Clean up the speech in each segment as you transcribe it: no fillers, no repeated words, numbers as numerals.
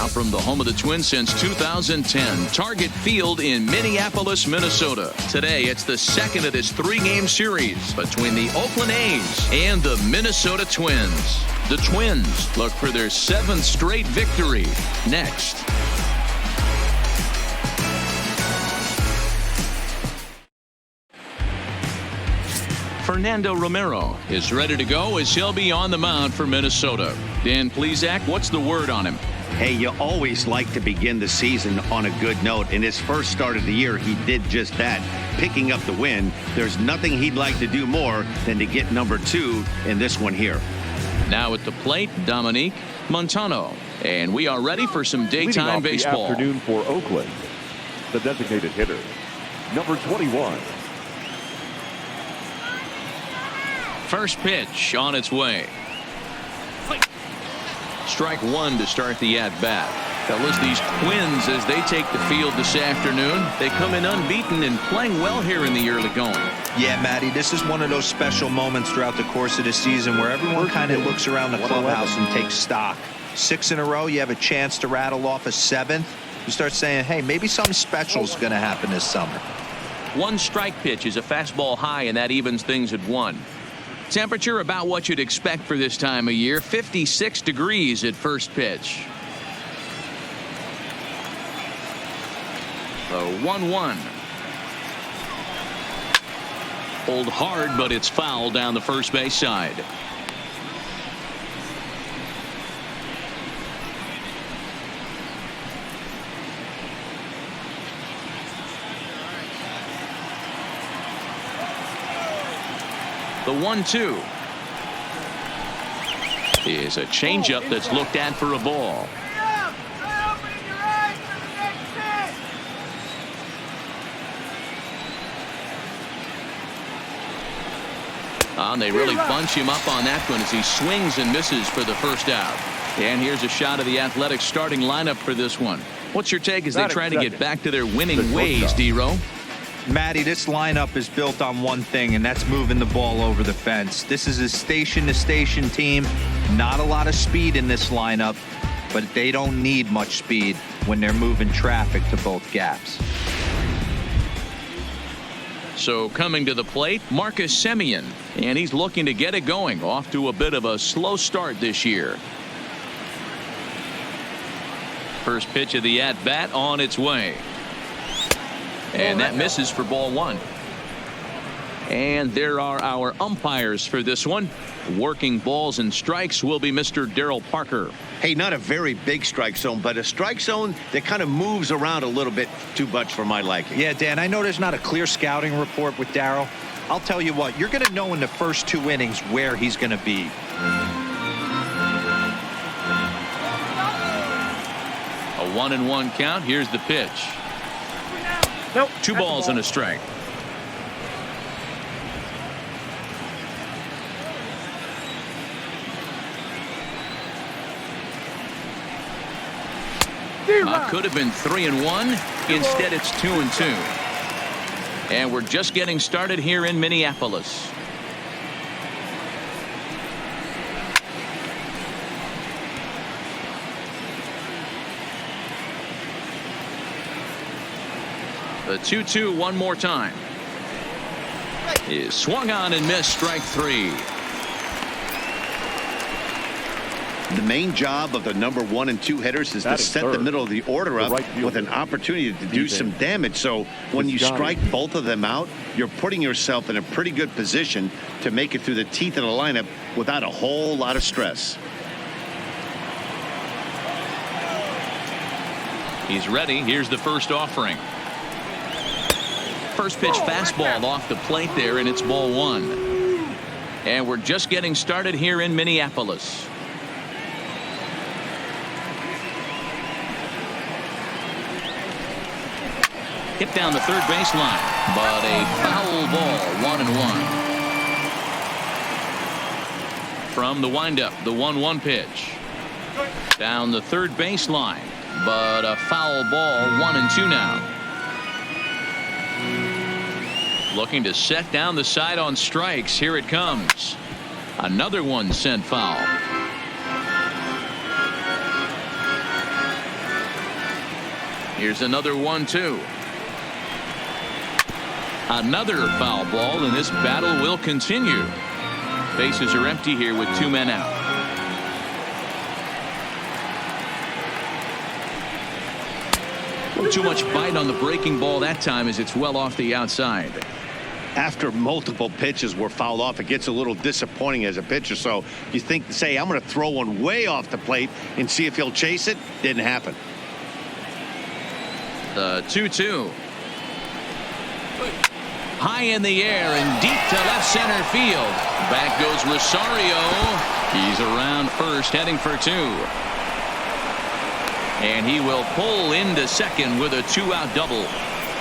from the home of the Twins since 2010, Target Field in Minneapolis, Minnesota. Today, it's the second of this three-game series between the Oakland A's and the Minnesota Twins. The Twins look for their 7th straight victory next. Fernando Romero is ready to go as he'll be on the mound for Minnesota. Dan Plesac, what's the word on him? Hey, you always like to begin the season on a good note. In his first start of the year, he did just that, picking up the win. There's nothing he'd like to do more than to get number 2 in this one here. Now at the plate, Dominique Montano. And we are ready for some daytime baseball. The afternoon for Oakland, the designated hitter, number 21. First pitch on its way. Strike one to start the at-bat. Fellas, these Twins, as they take the field this afternoon, they come in unbeaten and playing well here in the early going. Yeah, Matty, this is one of those special moments throughout the course of the season where everyone kind of looks around the clubhouse and takes stock. 6 in a row, you have a chance to rattle off a 7th. You start saying, hey, maybe something special is going to happen this summer. One strike pitch is a fastball high, and that evens things at 1. Temperature about what you'd expect for this time of year, 56 degrees at first pitch. The 1-1. Pulled hard, but it's foul down the first base side. The 1-2 is a changeup that's looked at for a ball. And they really bunch him up on that one as he swings and misses for the first out. And here's a shot of the Athletics starting lineup for this one. What's your take as they try to get back to their winning ways, D-Row? Matty, this lineup is built on one thing, and that's moving the ball over the fence. This is a station-to-station team. Not a lot of speed in this lineup, but they don't need much speed when they're moving traffic to both gaps. So coming to the plate, Marcus Semien, and he's looking to get it going. Off to a bit of a slow start this year. First pitch of the at-bat on its way. And that misses for ball 1. And there are our umpires for this one. Working balls and strikes will be Mr. Darryl Parker. Hey, not a very big strike zone, but a strike zone that kind of moves around a little bit too much for my liking. Yeah, Dan, I know there's not a clear scouting report with Darryl. I'll tell you what, you're going to know in the first 2 innings where he's going to be. A 1-1 count. Here's the pitch. Nope. 2 balls and a strike. Could have been 3-1. Instead, it's 2-2. And we're just getting started here in Minneapolis. The 2-2 one more time. Is swung on and missed, strike 3. The main job of the number 1 and 2 hitters is to set the middle of the order up with an opportunity to do some damage. So when you strike both of them out, you're putting yourself in a pretty good position to make it through the teeth of the lineup without a whole lot of stress. He's ready. Here's the first offering. First pitch fastball off the plate there, and it's ball 1. And we're just getting started here in Minneapolis. Hit down the third baseline, but a foul ball, 1-1. From the windup, the 1-1 pitch. Down the third baseline, but a foul ball, 1-2 now. Looking to set down the side on strikes. Here it comes. Another one sent foul. Here's another 1-2. Another foul ball, and this battle will continue. Bases are empty here with 2 men out. Too much bite on the breaking ball that time as it's well off the outside. After multiple pitches were fouled off, it gets a little disappointing as a pitcher. So you think, say, I'm going to throw one way off the plate and see if he'll chase it. Didn't happen. The 2-2. High in the air and deep to left center field. Back goes Rosario. He's around first, heading for 2. And he will pull into second with a 2-out double.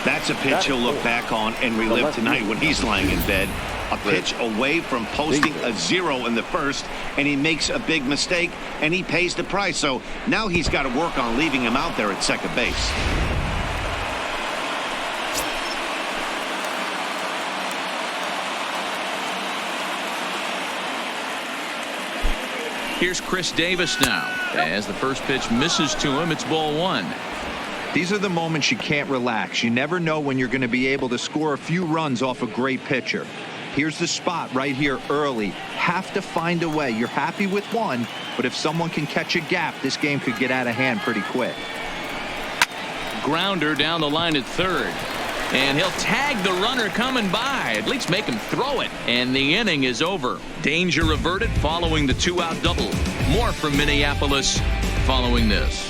That's a pitch he'll look back on and relive tonight when he's lying in bed. A pitch away from posting a 0 in the first, and he makes a big mistake, and he pays the price. So now he's got to work on leaving him out there at second base. Here's Chris Davis now. As the first pitch misses to him, it's ball 1. These are the moments you can't relax. You never know when you're going to be able to score a few runs off a great pitcher. Here's the spot right here early. Have to find a way. You're happy with one, but if someone can catch a gap, this game could get out of hand pretty quick. Grounder down the line at third. And he'll tag the runner coming by. At least make him throw it. And the inning is over. Danger averted following the 2-out double. More from Minneapolis following this.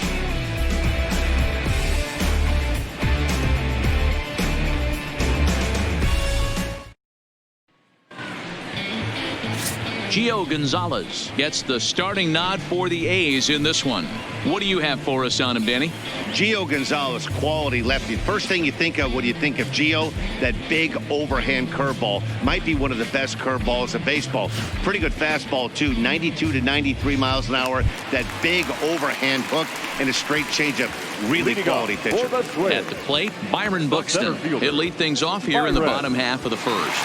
Gio Gonzalez gets the starting nod for the A's in this one. What do you have for us on him, Danny? Gio Gonzalez, quality lefty. First thing you think of when you think of Gio, that big overhand curveball. Might be one of the best curveballs in baseball. Pretty good fastball, too. 92 to 93 miles an hour. That big overhand hook and a straight changeup. Really quality pitcher. At the plate, Byron Buxton. He'll lead things off here in the bottom half of the first.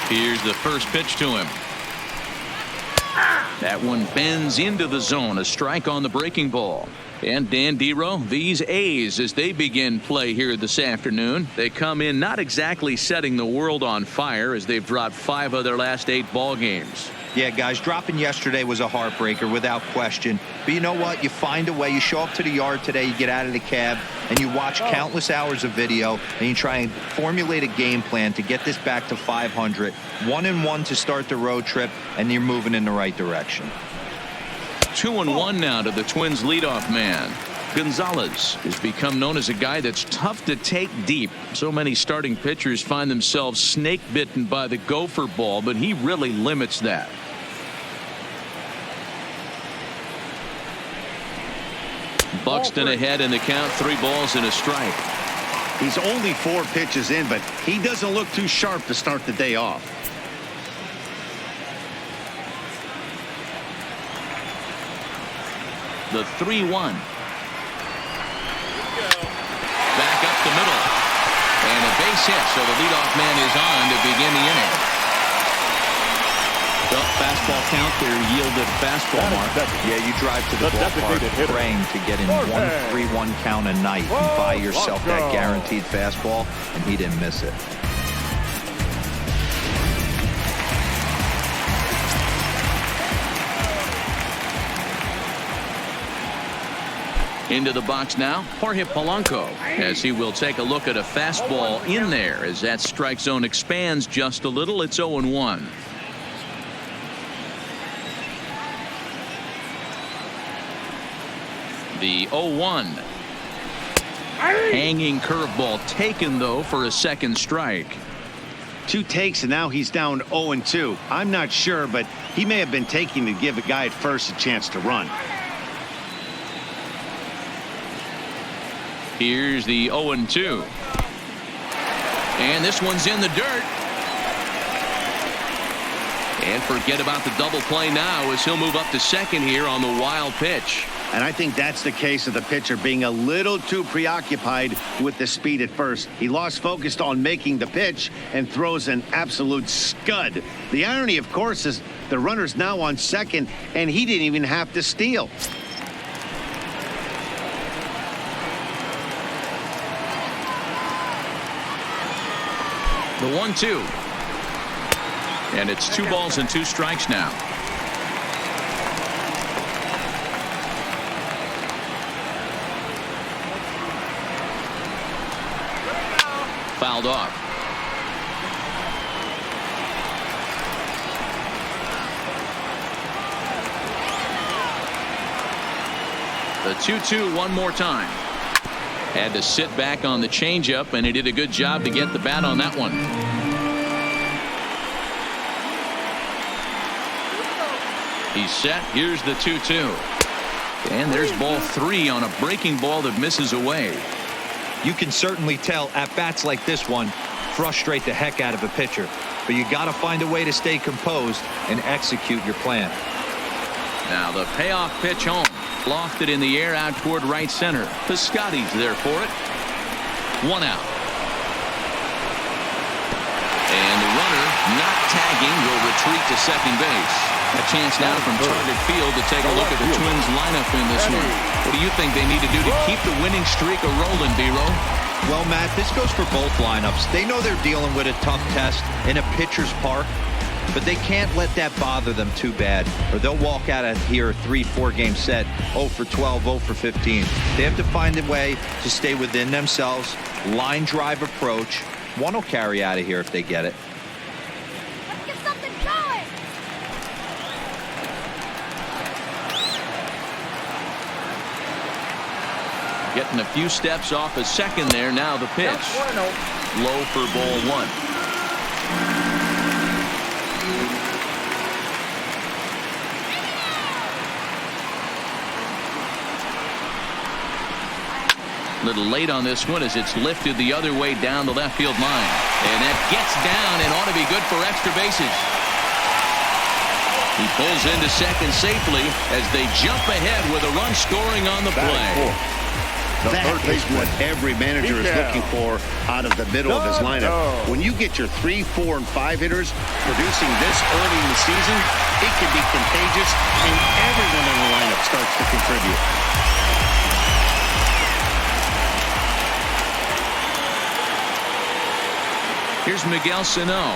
Here's the first pitch to him. That one bends into the zone. A strike on the breaking ball. And Dan Dero, these A's, as they begin play here this afternoon, they come in not exactly setting the world on fire as they've dropped 5 of their last 8 ball games. Yeah, guys, dropping yesterday was a heartbreaker without question. But you know what? You find a way. You show up to the yard today, you get out of the cab, and you watch countless hours of video, and you try and formulate a game plan to get this back to 500. 1-1 to start the road trip, and you're moving in the right direction. 2-1 now to the Twins leadoff man. Gonzalez has become known as a guy that's tough to take deep. So many starting pitchers find themselves snake bitten by the gopher ball, but he really limits that. Buxton ahead in the count, 3 balls and a strike. He's only 4 pitches in, but he doesn't look too sharp to start the day off. The 3-1. Back up the middle. And a base hit, so the leadoff man is on to begin the inning. Well, fastball count there yielded fastball mark. Yeah, you drive to the ballpark praying to get in 1-3-1 count a night and buy yourself that guaranteed fastball, and he didn't miss it. Into the box now, Jorge Polanco, as he will take a look at a fastball in there as that strike zone expands just a little. It's 0-1. The 0-1. Hanging curveball taken, though, for a second strike. 2 takes, and now he's down 0-2. I'm not sure, but he may have been taking to give a guy at first a chance to run. Here's the 0-2. And this one's in the dirt. And forget about the double play now as he'll move up to second here on the wild pitch. And I think that's the case of the pitcher being a little too preoccupied with the speed at first. He lost focus on making the pitch and throws an absolute scud. The irony, of course, is the runner's now on second, and he didn't even have to steal. The 1-2. And it's 2 balls and 2 strikes now. Fouled off. The 2-2 one more time. Had to sit back on the changeup, and he did a good job to get the bat on that one. He's set. Here's the 2-2. And there's ball 3 on a breaking ball that misses away. You can certainly tell at bats like this one frustrate the heck out of a pitcher. But you got to find a way to stay composed and execute your plan. Now the payoff pitch home. Lofted in the air out toward right center. Piscotty's there for it. 1 out. And the runner, not tagging, will retreat to second base. A chance now from Target Field to take a look at the Twins lineup in this one. What do you think they need to do to keep the winning streak a-rolling, B-Roll? Well, Matt, this goes for both lineups. They know they're dealing with a tough test in a pitcher's park, but they can't let that bother them too bad, or they'll walk out of here a 3-4 game set 0 for 12, 0 for 15. They have to find a way to stay within themselves. Line drive approach. One will carry out of here if they get it. Let's get something going. Getting a few steps off a second there. Now the pitch. Low for ball 1. Little late on this one as it's lifted the other way down the left field line. And that gets down and ought to be good for extra bases. He pulls into second safely as they jump ahead with a run scoring on the play. That is what every manager is looking for out of the middle of his lineup. When you get your 3, 4, and 5 hitters producing this early in the season, it can be contagious, and everyone in the lineup starts to contribute. Here's Miguel Sano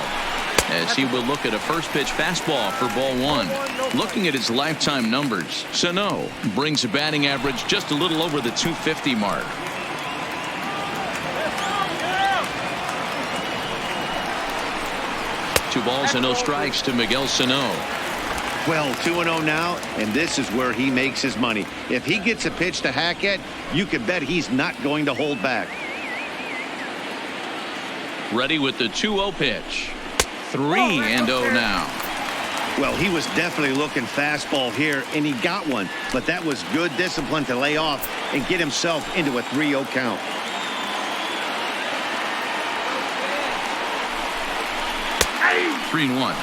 as he will look at a first pitch fastball for ball 1. Looking at his lifetime numbers, Sano brings a batting average just a little over the 250 mark. Two balls and no strikes to Miguel Sano. Well, 2-0 now, and this is where he makes his money. If he gets a pitch to hack at, you can bet he's not going to hold back. Ready with the 2-0 pitch. 3-0 now. Well, he was definitely looking fastball here, and he got one. But that was good discipline to lay off and get himself into a 3-0 count. Hey! 3-1.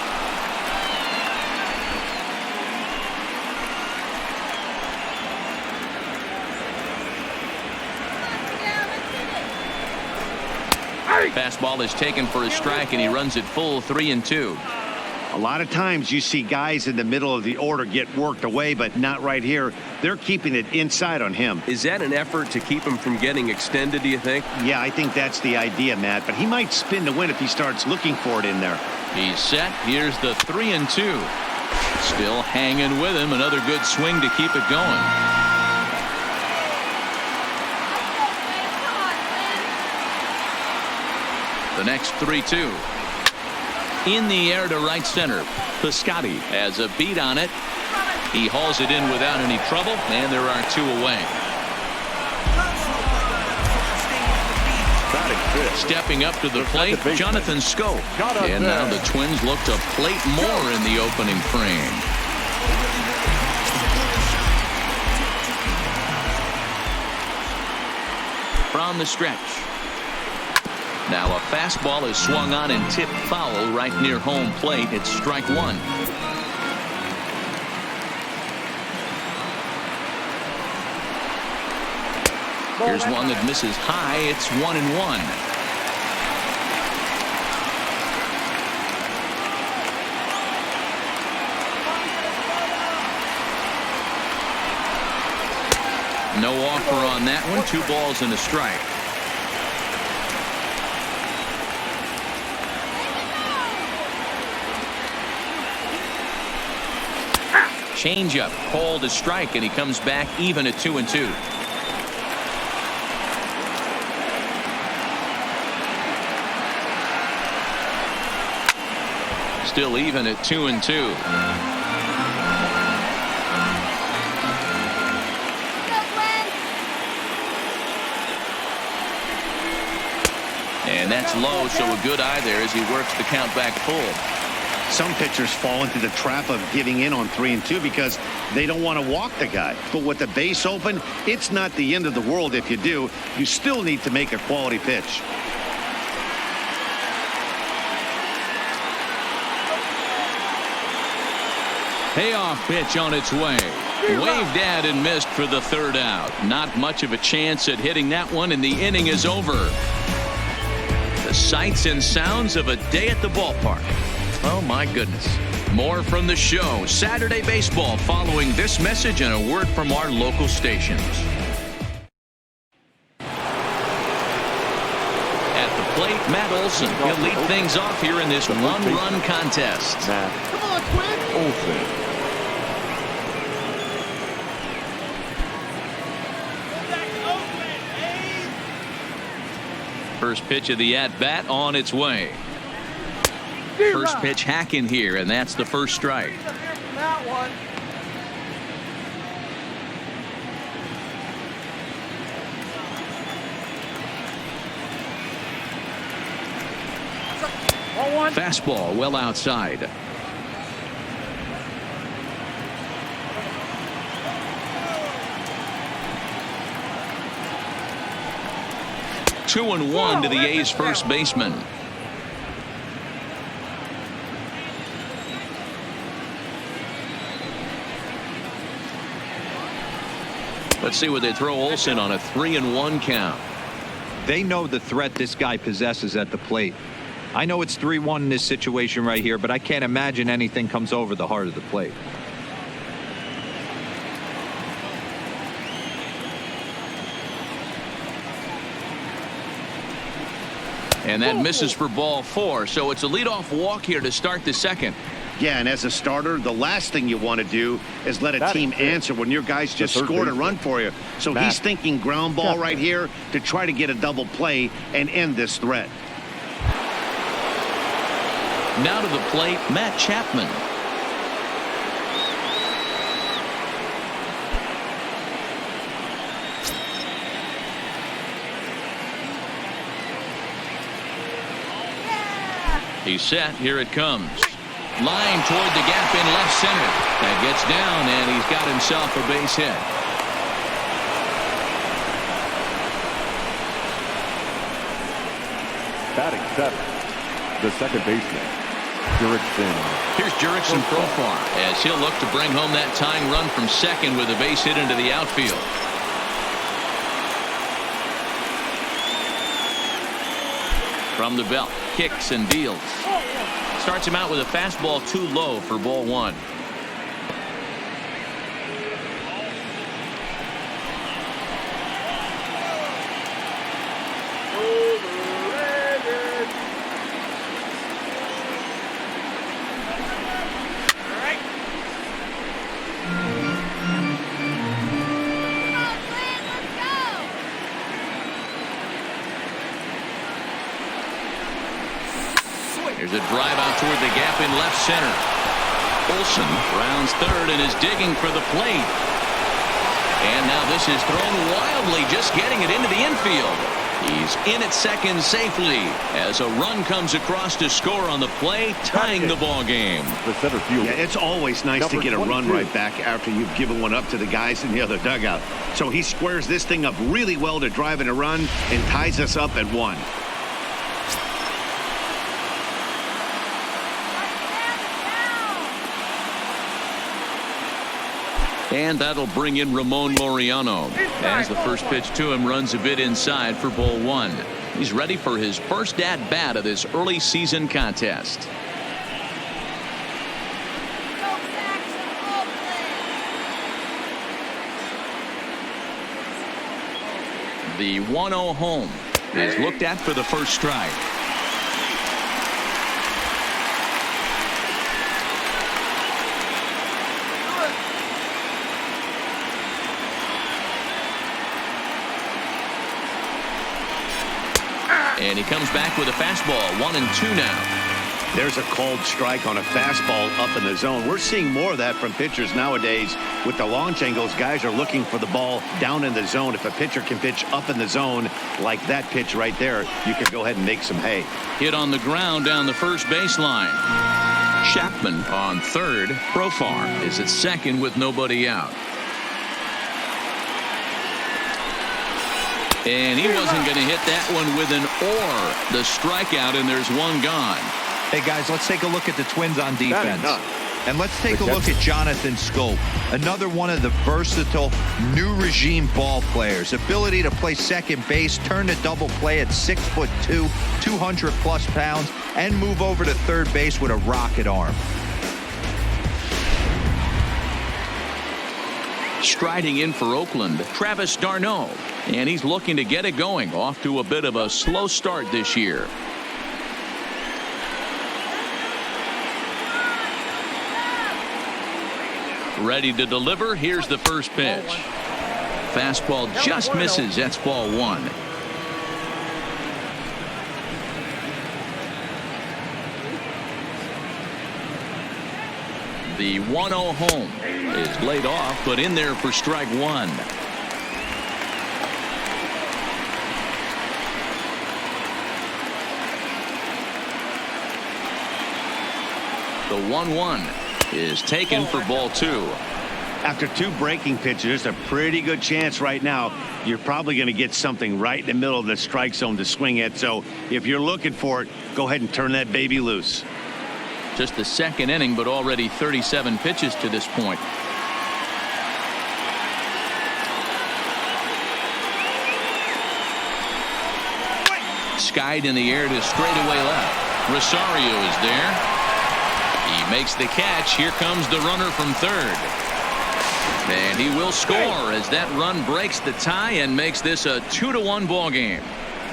Fastball is taken for a strike, and he runs it full 3-2. A lot of times you see guys in the middle of the order get worked away, but not right here. They're keeping it inside on him. Is that an effort to keep him from getting extended, do you think? Yeah, I think that's the idea, Matt. But he might spin to win if he starts looking for it in there. He's set. Here's the 3-2. Still hanging with him. Another good swing to keep it going. The next 3-2. In the air to right center. Piscotty has a beat on it. He hauls it in without any trouble, and there are 2 away. Stepping up to the plate, Jonathan Scope. And now the Twins look to plate more in the opening frame. From the stretch. Now a fastball is swung on and tipped foul right near home plate. It's strike 1. Here's one that misses high. It's 1-1. No offer on that one. 2 balls and a strike. changeup called a strike, and he comes back even at 2-2. Still even at 2-2. And that's low, so a good eye there as he works the count back full. Some pitchers fall into the trap of giving in on 3-2 because they don't want to walk the guy. But with the base open, it's not the end of the world if you do. You still need to make a quality pitch. Payoff pitch on its way. Waved at and missed for the third out. Not much of a chance at hitting that one, and the inning is over. The sights and sounds of a day at the ballpark. Oh, my goodness. More from the show. Saturday Baseball following this message and a word from our local stations. At the plate, Matt Olson. He'll lead things off here in this one-run contest. Come on, Quinn. Olson. First pitch of the at-bat on its way. First pitch hacking here, and that's the first strike. Fastball well outside. Two and one to the A's first baseman. Let's see what they throw Olson on a 3-1 count. They know the threat this guy possesses at the plate. I know it's 3-1 in this situation right here, but I can't imagine anything comes over the heart of the plate. And that misses for ball 4, so it's a leadoff walk here to start the second. Yeah, and as a starter, the last thing you want to do is let a team answer when your guys just scored a run for you. So he's thinking ground ball right here to try to get a double play and end this threat. Now to the plate, Matt Chapman. He's set. Here it comes. Line toward the gap in left center. That gets down, and he's got himself a base hit. Batting seventh, the second baseman, Jurickson. Here's Jurickson Profar as he'll look to bring home that tying run from second with a base hit into the outfield. From the belt, kicks and deals. Starts him out with a fastball too low for ball 1. There's a drive out toward the gap in left center. Olson rounds third and is digging for the plate. And now this is thrown wildly, just getting it into the infield. He's in at second safely as a run comes across to score on the play, tying the ball game. The center fielder. Yeah, it's always nice to get a run right back after you've given one up to the guys in the other dugout. So he squares this thing up really well to drive in a run and ties us up at 1. And that'll bring in Ramon Laureano as the first pitch to him runs a bit inside for ball 1. He's ready for his first at-bat of this early season contest. The 1-0 home is looked at for the first strike. And he comes back with a fastball. 1-2 now. There's a called strike on a fastball up in the zone. We're seeing more of that from pitchers nowadays. With the launch angles, guys are looking for the ball down in the zone. If a pitcher can pitch up in the zone like that pitch right there, you can go ahead and make some hay. Hit on the ground down the first baseline. Chapman on third. Profar is at second with nobody out. And he wasn't going to hit that one with an or. The strikeout, and there's one gone. Hey, guys, let's take a look at the Twins on defense. And let's take a look at Jonathan Scope, another one of the versatile new regime ball players. Ability to play second base, turn to double play at 6'2", 200+ pounds, and move over to third base with a rocket arm. Striding in for Oakland, Travis d'Arnaud. And he's looking to get it going. Off to a bit of a slow start this year. Ready to deliver. Here's the first pitch. Fastball just misses. That's ball one. The 1-0 home is laid off, but in there for strike one. The 1-1 is taken for ball two. After two breaking pitches, there's a pretty good chance right now you're probably going to get something right in the middle of the strike zone to swing at. So if you're looking for it, go ahead and turn that baby loose. Just the second inning, but already 37 pitches to this point. Skied in the air to straightaway left. Rosario is there. He makes the catch. Here comes the runner from third. And he will score as that run breaks the tie and makes this a 2-1 ball game.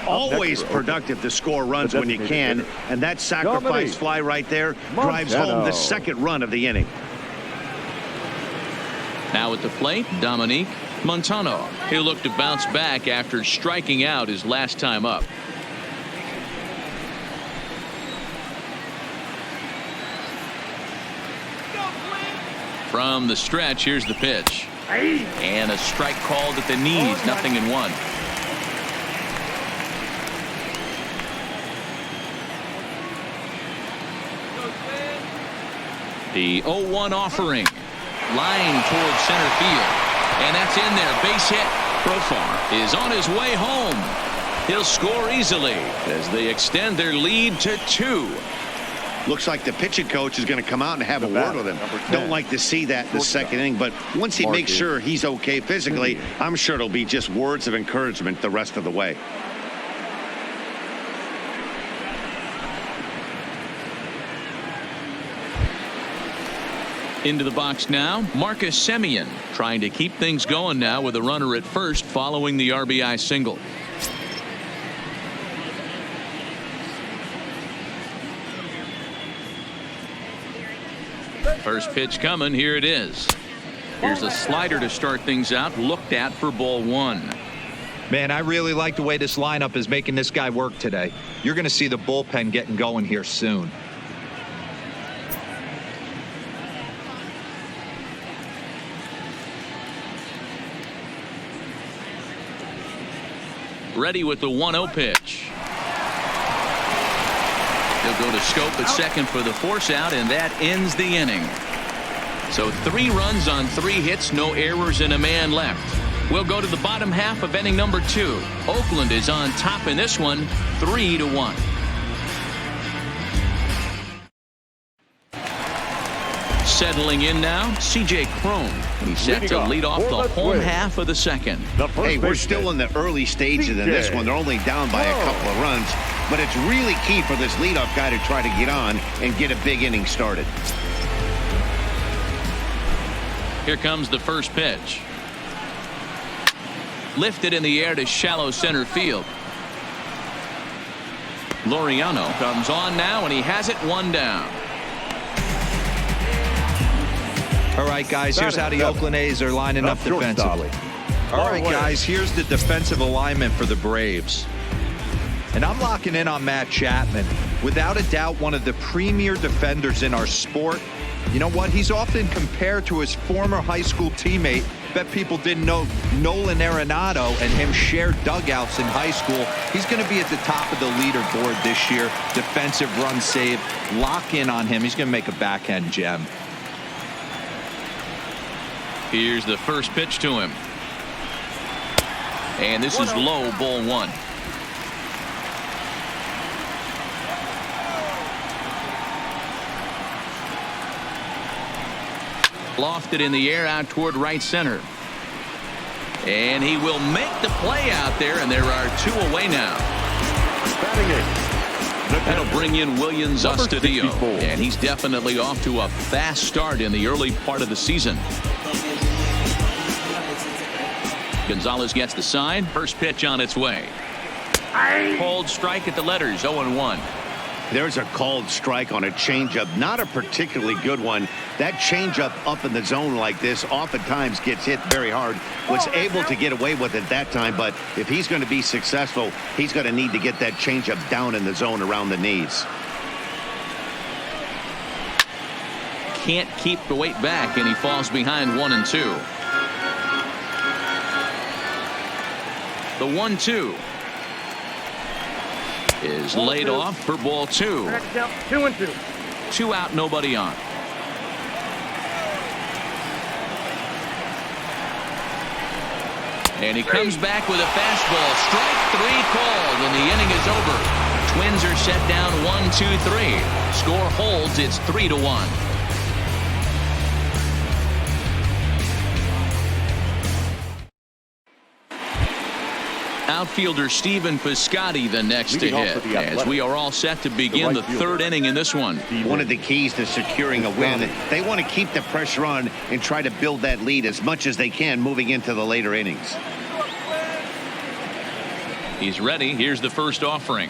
Always productive to score runs when you can, and that sacrifice fly right there drives home the second run of the inning. Now at the plate, Dominique Montano. He'll look to bounce back after striking out his last time up. From the stretch, here's the pitch. And a strike called at the knees, 0-1. The 0-1 offering. Line towards center field. And that's in there. Base hit. Profar is on his way home. He'll score easily as they extend their lead to 2. Looks like the pitching coach is going to come out and have a word with him. Don't like to see that in the second inning, but once he makes sure he's okay physically, I'm sure it'll be just words of encouragement the rest of the way. Into the box now, Marcus Semien trying to keep things going now with a runner at first following the RBI single. First pitch coming. Here it is. Here's a slider to start things out. Looked at for ball one. Man, I really like the way this lineup is making this guy work today. You're going to see the bullpen getting going here soon. Ready with the 1-0 pitch. He'll go to Scope at second for the force out, and that ends the inning. So 3 runs on 3 hits, no errors, and a man left. We'll go to the bottom half of inning number 2. Oakland is on top in this one, 3-1. Settling in now, C.J. Cron. He's set to lead off the home half of the second. Hey, we're still in the early stages in this one. They're only down by a couple of runs, but it's really key for this leadoff guy to try to get on and get a big inning started. Here comes the first pitch. Lifted in the air to shallow center field. Laureano comes on now, and he has it 1 down. All right, guys, here's how the Oakland A's are lining up defensively. All right, guys, here's the defensive alignment for the Braves. And I'm locking in on Matt Chapman. Without a doubt, one of the premier defenders in our sport. You know what? He's often compared to his former high school teammate. Bet people didn't know Nolan Arenado and him shared dugouts in high school. He's going to be at the top of the leaderboard this year. Defensive run save. Lock in on him. He's going to make a backhand gem. Here's the first pitch to him. And this is low, ball one. Lofted in the air out toward right center. And he will make the play out there, and there are two away now. That'll bring in Williams Astudillo, and he's definitely off to a fast start in the early part of the season. Gonzalez gets the sign. First pitch on its way. Called strike at the letters, 0-1. There's a called strike on a changeup, not a particularly good one. That changeup up in the zone like this oftentimes gets hit very hard. Was able to get away with it that time, but if he's going to be successful, he's going to need to get that changeup down in the zone around the knees. Can't keep the weight back, and he falls behind 1-2. The 1-2 is laid off for ball two. 2-2. 2 out, nobody on. And he comes back with a fastball. Strike 3 called, and the inning is over. Twins are set down 1-2-3. Score holds. It's 3-1. Outfielder Stephen Piscotty the next to hit, as we are all set to begin the third inning in this one. One of the keys to securing a win, they want to keep the pressure on and try to build that lead as much as they can moving into the later innings. He's ready. Here's the first offering.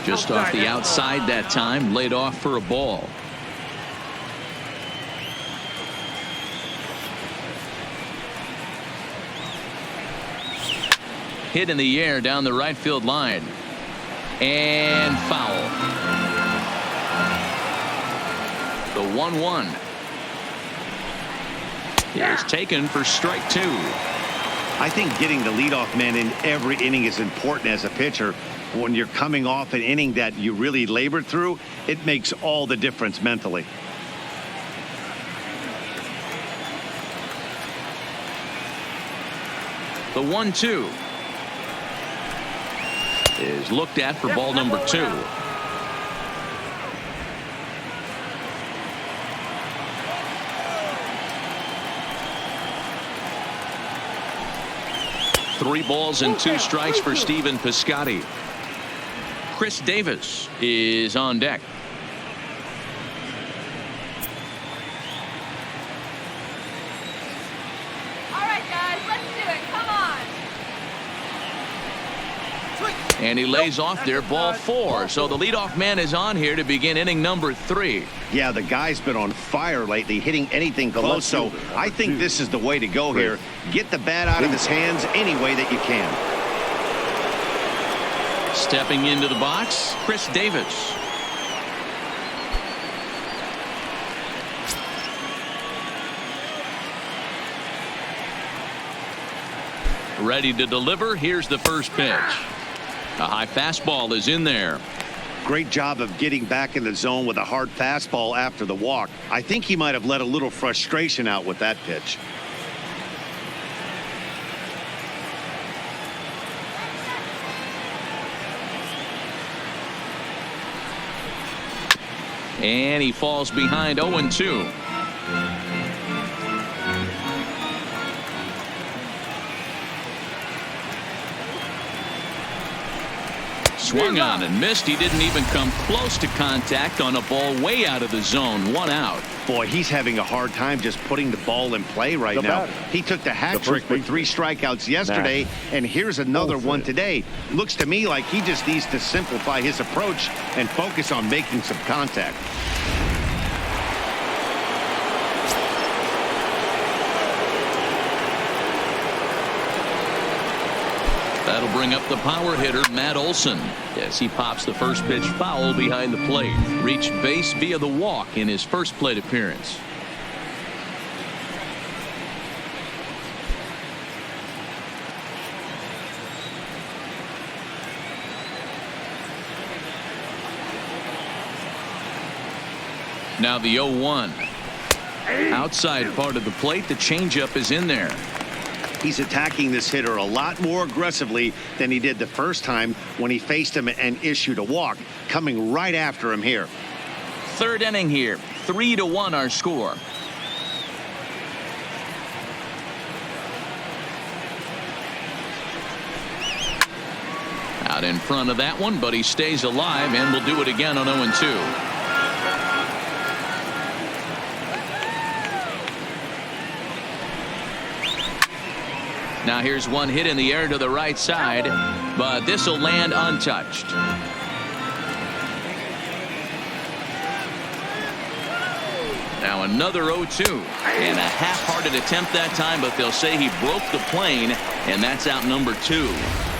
Just off the outside that time, laid off for a ball. Hit in the air down the right field line. And foul. The 1-1 is taken for strike 2. I think getting the leadoff man in every inning is important as a pitcher. When you're coming off an inning that you really labored through, it makes all the difference mentally. The 1-2 is looked at for ball number 2. Three balls and 2 strikes for Stephen Piscotty. Chris Davis is on deck. And he lays off there, ball 4. So the leadoff man is on here to begin inning number 3. Yeah, the guy's been on fire lately, hitting anything close. So I think this is the way to go here. Get the bat out of his hands any way that you can. Stepping into the box, Chris Davis. Ready to deliver. Here's the first pitch. A high fastball is in there. Great job of getting back in the zone with a hard fastball after the walk. I think he might have let a little frustration out with that pitch. And he falls behind 0-2. Swung on and missed. He didn't even come close to contact on a ball way out of the zone. 1 out. Boy, he's having a hard time just putting the ball in play right now. He took the hat trick with 3 strikeouts yesterday, and here's another one today. Looks to me like he just needs to simplify his approach and focus on making some contact. That'll bring up the power hitter, Matt Olson, as he pops the first pitch foul behind the plate. Reached base via the walk in his first plate appearance. Now the 0-1. Outside part of the plate, the changeup is in there. He's attacking this hitter a lot more aggressively than he did the first time when he faced him and issued a walk, coming right after him here. Third inning here, 3-1 our score. Out in front of that one, but he stays alive and will do it again on 0-2. Now here's one hit in the air to the right side, but this will land untouched. Now another 0-2, and a half-hearted attempt that time, but they'll say he broke the plane, and that's out number 2.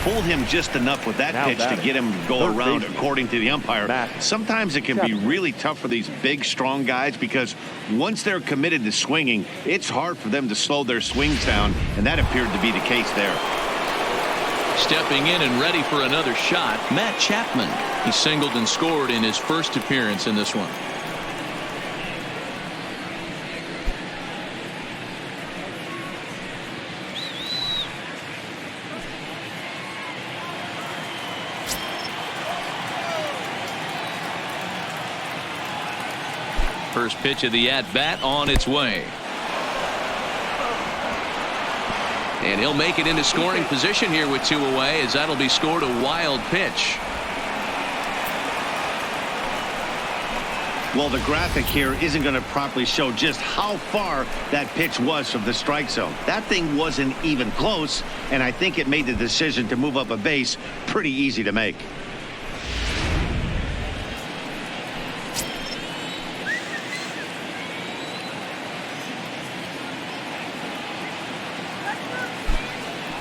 Pulled him just enough with that pitch to get him to go around, according to the umpire. Sometimes it can be really tough for these big, strong guys because once they're committed to swinging, it's hard for them to slow their swings down, and that appeared to be the case there. Stepping in and ready for another shot, Matt Chapman. He singled and scored in his first appearance in this one. First pitch of the at-bat on its way. And he'll make it into scoring position here with 2 away, as that'll be scored a wild pitch. Well, the graphic here isn't going to properly show just how far that pitch was from the strike zone. That thing wasn't even close, and I think it made the decision to move up a base pretty easy to make.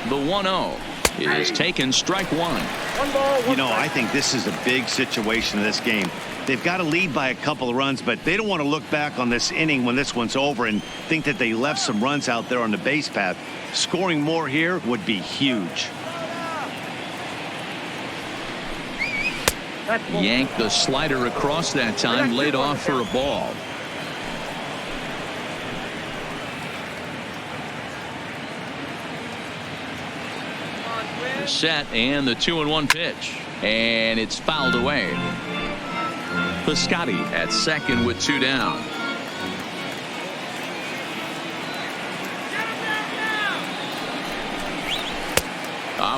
The 1-0 is taken, strike 1. You know, I think this is a big situation in this game. They've got to lead by a couple of runs, but they don't want to look back on this inning when this one's over and think that they left some runs out there on the base path. Scoring more here would be huge. Yanked the slider across that time, laid off for a ball. The set and the 2-1 pitch, and it's fouled away. Piscotty at second with 2 down.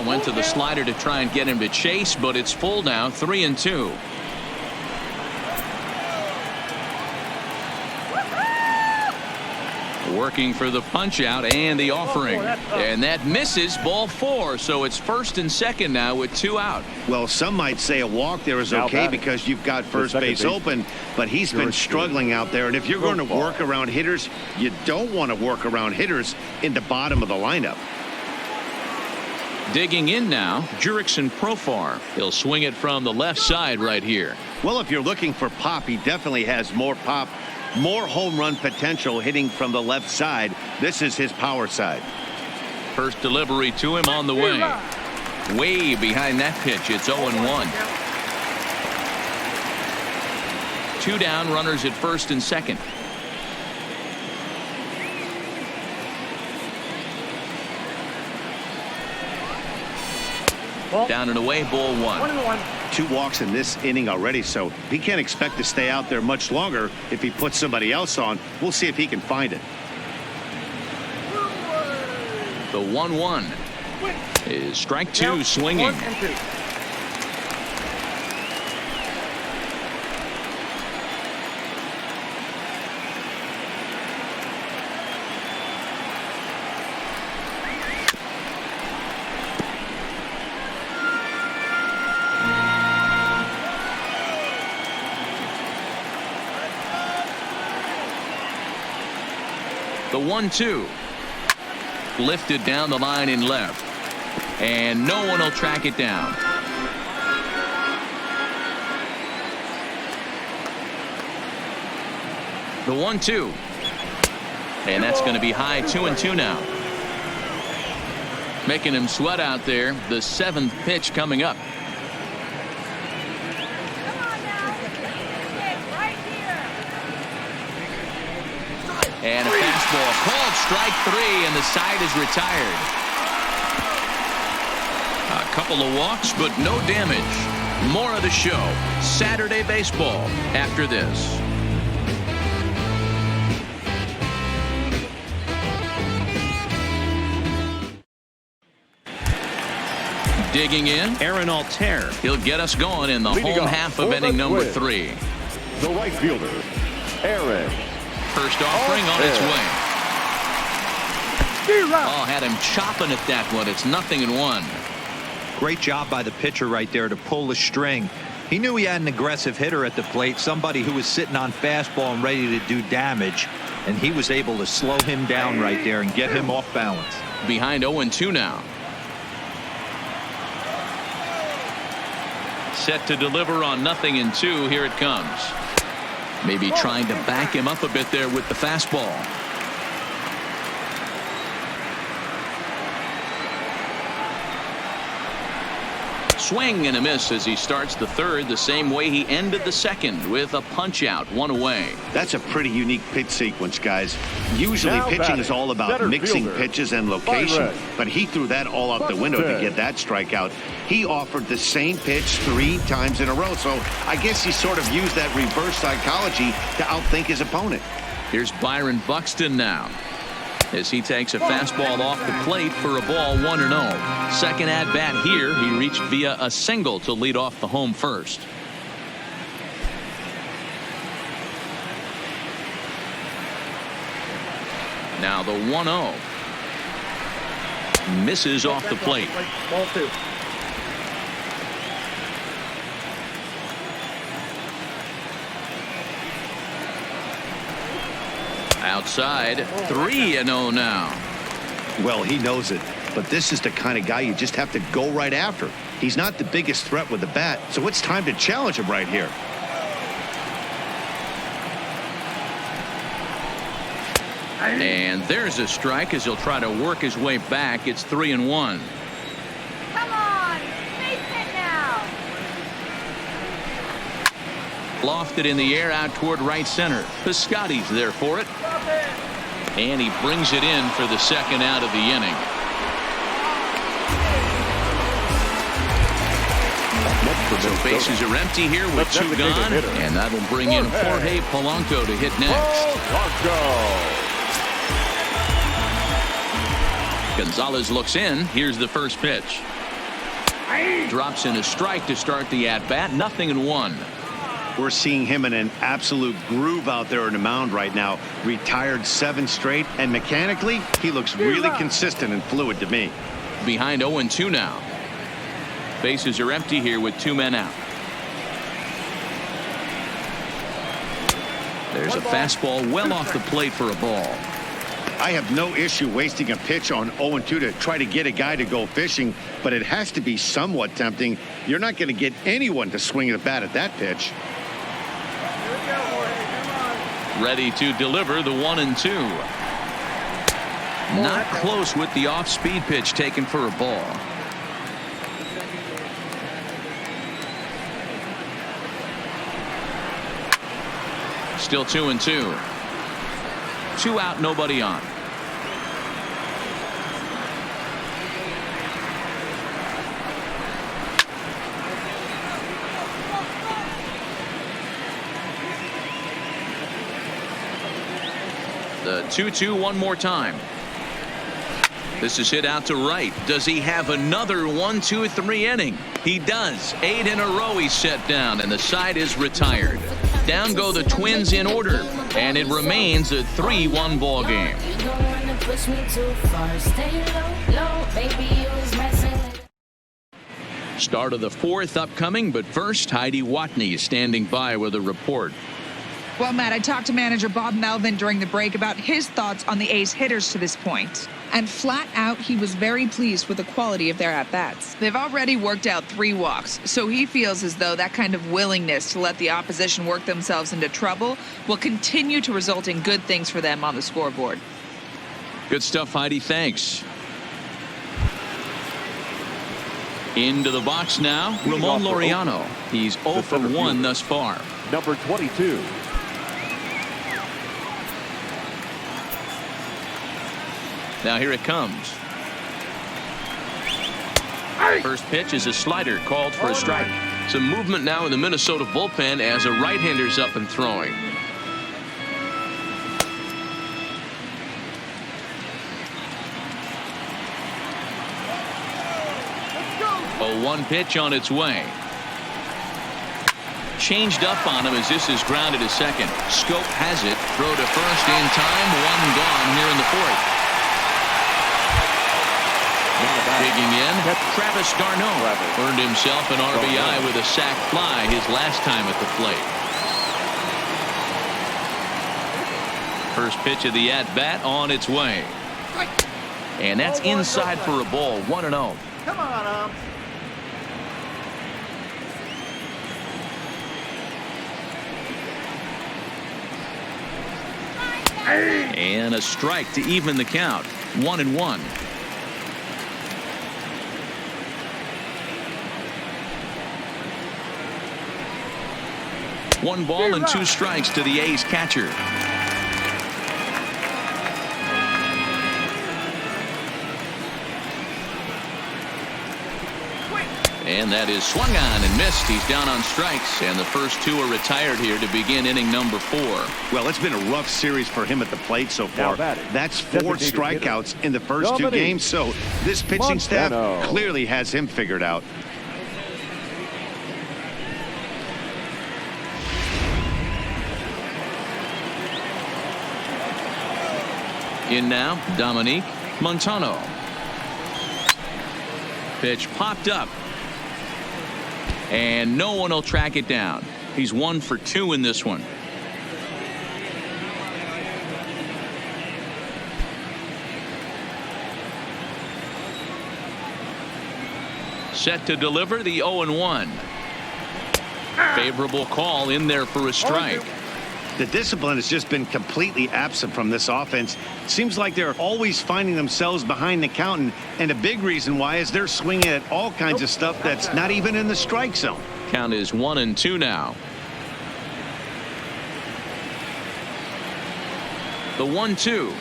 Went to the slider to try and get him to chase, but it's full now, 3-2. Working for the punch out and the offering, and that misses, ball 4, so it's first and second now with 2 out. Well, some might say a walk there is okay because you've got first base open, but he's been struggling out there, and if you're going to work around hitters, you don't want to work around hitters in the bottom of the lineup. Digging in now, Jurickson Profar. He'll swing it from the left side right here. Well, if you're looking for pop, he definitely has more pop, more home run potential hitting from the left side. This is his power side. First delivery to him on the way. Way behind that pitch. It's 0-1. 2 down, runners at first and second. Down and away, ball 1. 2 walks in this inning already, so he can't expect to stay out there much longer. If he puts somebody else on, we'll see if he can find it. The 1-1 is strike 2, swinging. The 1-2 lifted down the line in left. And no one will track it down. The 1-2. And that's going to be high, 2-2 now. Making him sweat out there. The 7th pitch coming up. Come on now. Right here. And a fastball called strike 3, and the side is retired. A couple of walks, but no damage. More of the show. Saturday baseball after this. Digging in, Aaron Altair. He'll get us going in the home half of inning number 3. The right fielder, Aaron. First offering on its way. Oh, had him chopping at that one. It's 0-1. Great job by the pitcher right there to pull the string. He knew he had an aggressive hitter at the plate, somebody who was sitting on fastball and ready to do damage, and he was able to slow him down right there and get him off balance. Behind 0-2 now. Set to deliver on 0-2. Here it comes. Maybe trying to back him up a bit there with the fastball. Swing and a miss as he starts the 3rd the same way he ended the 2nd with a punch out, 1 away. That's a pretty unique pitch sequence, guys. Usually Now pitching batting, is all about center mixing fielder, pitches and location, Byron. but he threw that all out the window to get that strikeout. He offered the same pitch 3 times in a row, so I guess he sort of used that reverse psychology to outthink his opponent. Here's Byron Buxton now as he takes a fastball off the plate for a ball, 1-0. Second at bat here, he reached via a single to lead off the home first. Now the 1-0 misses off the plate. Ball 2. Outside, 3-0 now. Well, he knows it, but this is the kind of guy you just have to go right after. He's not the biggest threat with the bat, so it's time to challenge him right here. And there's a strike as he'll try to work his way back. It's 3-1. Come on. Face it now. Lofted in the air out toward right center. Piscotty's there for it. And he brings it in for the 2nd out of the inning. So bases are empty here with 2 gone. And that'll bring in Jorge Polanco to hit next. Gonzalez looks in. Here's the first pitch. Drops in a strike to start the at-bat. 0-1. We're seeing him in an absolute groove out there on the mound right now. Retired 7 straight, and mechanically, he looks really consistent and fluid to me. Behind 0-2 now. Bases are empty here with 2 men out. There's a fastball well off the plate for a ball. I have no issue wasting a pitch on 0-2 to try to get a guy to go fishing, but it has to be somewhat tempting. You're not going to get anyone to swing the bat at that pitch. Ready to deliver the 1-2. Not close with the off-speed pitch taken for a ball. Still 2-2. 2 out, nobody on. The 2-2 one more time. This is hit out to right. Does he have another 1-2-3 inning? He does. 8 in a row he's set down, and the side is retired. Down go the Twins in order, and it remains a 3-1 ball game. Start of the 4th upcoming, but first, Heidi Watney standing by with a report. Well, Matt, I talked to manager Bob Melvin during the break about his thoughts on the A's hitters to this point. And flat out, he was very pleased with the quality of their at-bats. They've already worked out 3 walks, so he feels as though that kind of willingness to let the opposition work themselves into trouble will continue to result in good things for them on the scoreboard. Good stuff, Heidi. Thanks. Into the box now, Ramon Laureano. He's 0 for 1 thus far. Number 22. Now here it comes. First pitch is a slider called for a strike. Some movement now in the Minnesota bullpen as a right-hander's up and throwing. A 1 pitch on its way. Changed up on him as this is grounded to second. Scope has it. Throw to first in time. 1 gone here in the 4th. Digging in, Travis d'Arnaud earned himself an RBI with a sac fly his last time at the plate. First pitch of the at-bat on its way. And that's inside for a ball. 1-0. Come on, And a strike to even the count. 1-1. One ball and 2 strikes to the A's catcher. And that is swung on and missed. He's down on strikes, and the first 2 are retired here to begin inning number 4. Well, it's been a rough series for him at the plate so far. That's 4 strikeouts in the first 2 games, so this pitching staff clearly has him figured out. In now, Dominique Montano. Pitch popped up. And no one will track it down. He's 1 for 2 in this one. Set to deliver the 0-1. Favorable call in there for a strike. The discipline has just been completely absent from this offense. Seems like they're always finding themselves behind the count, and a big reason why is they're swinging at all kinds of stuff that's not even in the strike zone. Count is 1-2 now. The 1-2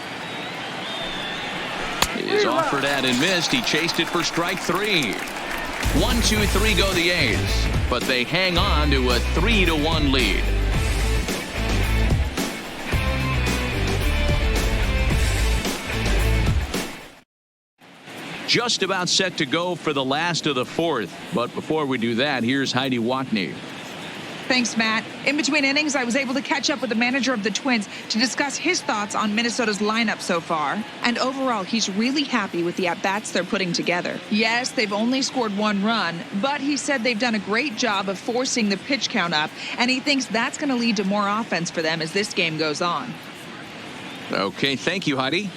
is offered at and missed. He chased it for strike 3. 1-2-3 go the A's, but they hang on to a 3-1 lead. Just about set to go for the last of the 4th. But before we do that, here's Heidi Watney. Thanks, Matt. In between innings, I was able to catch up with the manager of the Twins to discuss his thoughts on Minnesota's lineup so far. And overall, he's really happy with the at-bats they're putting together. Yes, they've only scored 1 run, but he said they've done a great job of forcing the pitch count up, and he thinks that's going to lead to more offense for them as this game goes on. Okay, thank you, Heidi.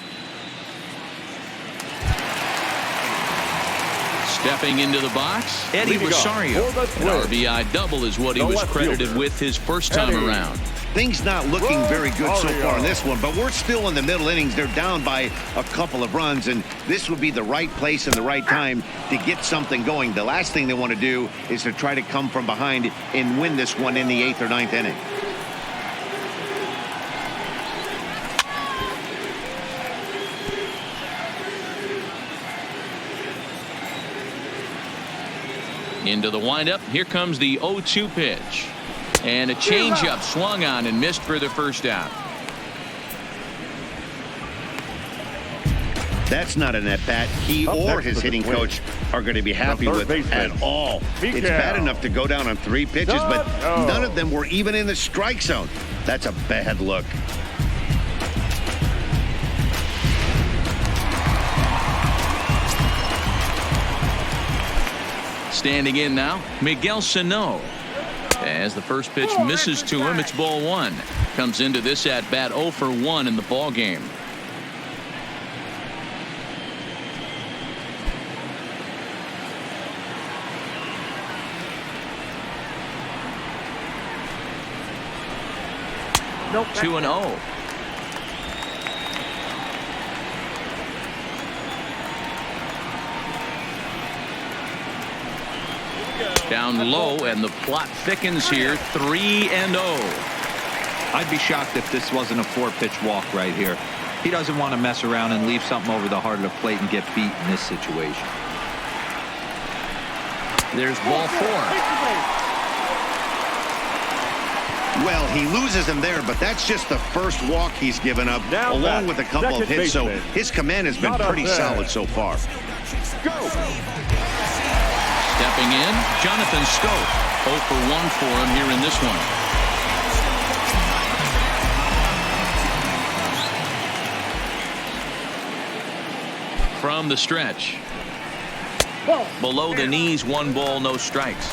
Stepping into the box, Eddie Rosario. An RBI double is what he was credited with his first time around. Things not looking very good so far in this one, but we're still in the middle innings. They're down by a couple of runs, and this would be the right place and the right time to get something going. The last thing they want to do is to try to come from behind and win this one in the 8th or 9th inning. Into the windup. Here comes the 0-2 pitch. And a changeup swung on and missed for the first out. That's not an at-bat he or his hitting coach are going to be happy with at all. It's bad enough to go down on 3 pitches, but none of them were even in the strike zone. That's a bad look. Standing in now, Miguel Sano. As the first pitch misses to him, it's ball 1. Comes into this at bat 0 for 1 in the ball game. 2-0. Down low, and the plot thickens here. 3-0. I'd be shocked if this wasn't a 4-pitch walk right here. He doesn't want to mess around and leave something over the heart of the plate and get beat in this situation. There's ball 4. Well, he loses him there, but that's just the first walk he's given up, Now along with a couple of hits. So his command has been pretty solid so far. Go! Stepping in, Jonathan Scope. 0 for 1 for him here in this one. From the stretch. Below the knees, 1 ball, no strikes.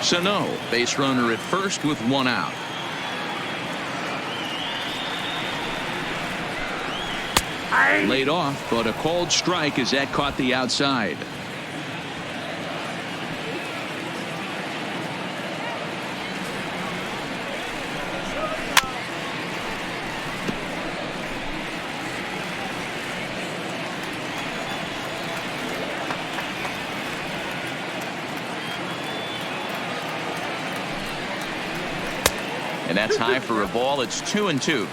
Sano, base runner at first with 1 out. Laid off, but a called strike as that caught the outside. And that's high for a ball. It's 2-2.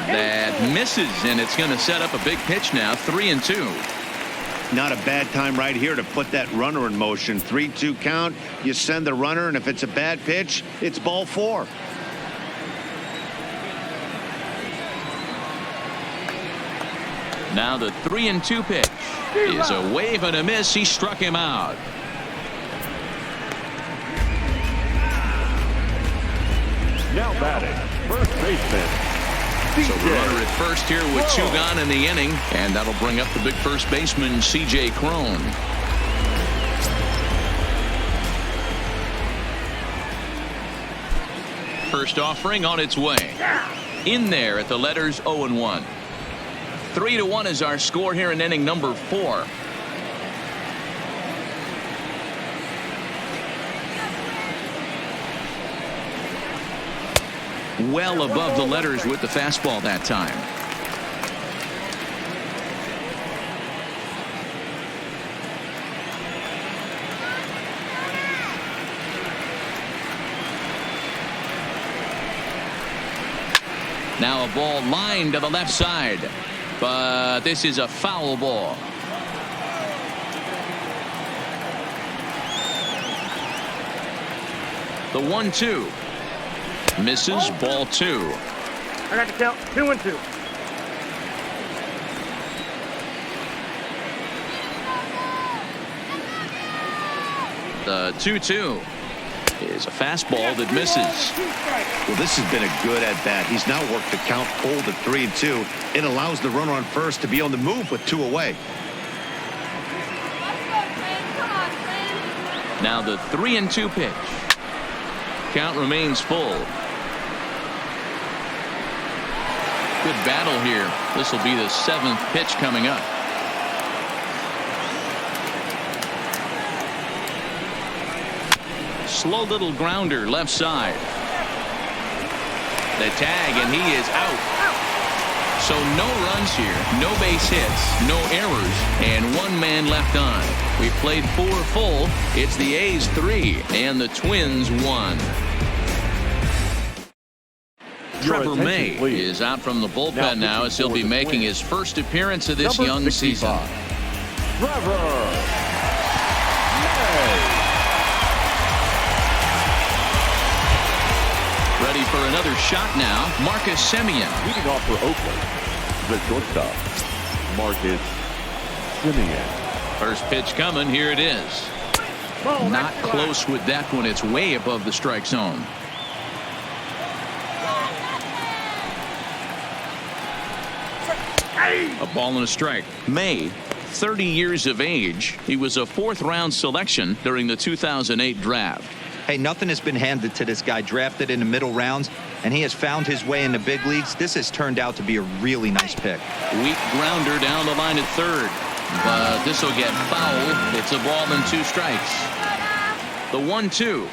That misses, and it's going to set up a big pitch now. 3-2. Not a bad time right here to put that runner in motion. 3-2 count. You send the runner, and if it's a bad pitch, it's ball 4. Now the 3-2 pitch is a wave and a miss. He struck him out. Now batting, first baseman. So the runner at first here with 2 gone in the inning, and that'll bring up the big first baseman, C.J. Cron. First offering on its way. In there at the letters 0-1. 3-1 is our score here in inning number 4. Well above the letters with the fastball that time. Now a ball lined to the left side. But this is a foul ball. The 1-2 misses. Ball 2. I got to count 2-2. The 2-2 is a fastball that misses. Well, this has been a good at-bat. He's now worked the count full to 3-2. It allows the runner on first to be on the move with 2 away. Now the 3-2 pitch. Count remains full. Good battle here. This will be the 7th pitch coming up. Slow little grounder left side. The tag, and he is out. So no runs here, no base hits, no errors, and 1 man left on. We played 4 full. It's the A's 3 and the Twins 1. Trevor May is out from the bullpen now as he'll be making his first appearance of this young season. Trevor May. Ready for another shot now. Marcus Semien. Leading off for Oakland, the shortstop, Marcus Semien. First pitch coming. Here it is. Not close with that one. It's way above the strike zone. A ball and a strike. May, 30 years of age. He was a 4th-round selection during the 2008 draft. Hey, nothing has been handed to this guy. Drafted in the middle rounds. and he has found his way in the big leagues. This has turned out to be a really nice pick. Weak grounder down the line at third, but this will get foul. It's a ball and 2 strikes. The 1-2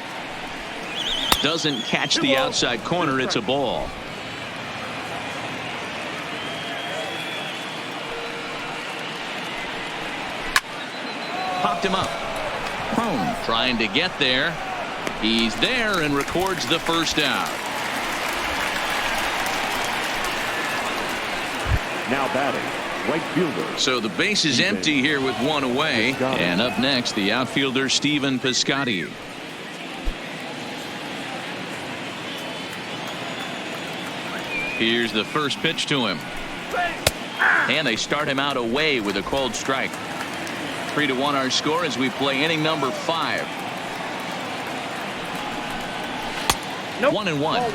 doesn't catch the outside corner. It's a ball. Popped him up. Prone trying to get there. He's there and records the first out. Now batting, right fielder. So the base is empty here with 1 away. And up next, the outfielder Stephen Piscotty. Here's the first pitch to him. And they start him out away with a called strike. 3-1 our score as we play inning number 5. Nope. 1-1.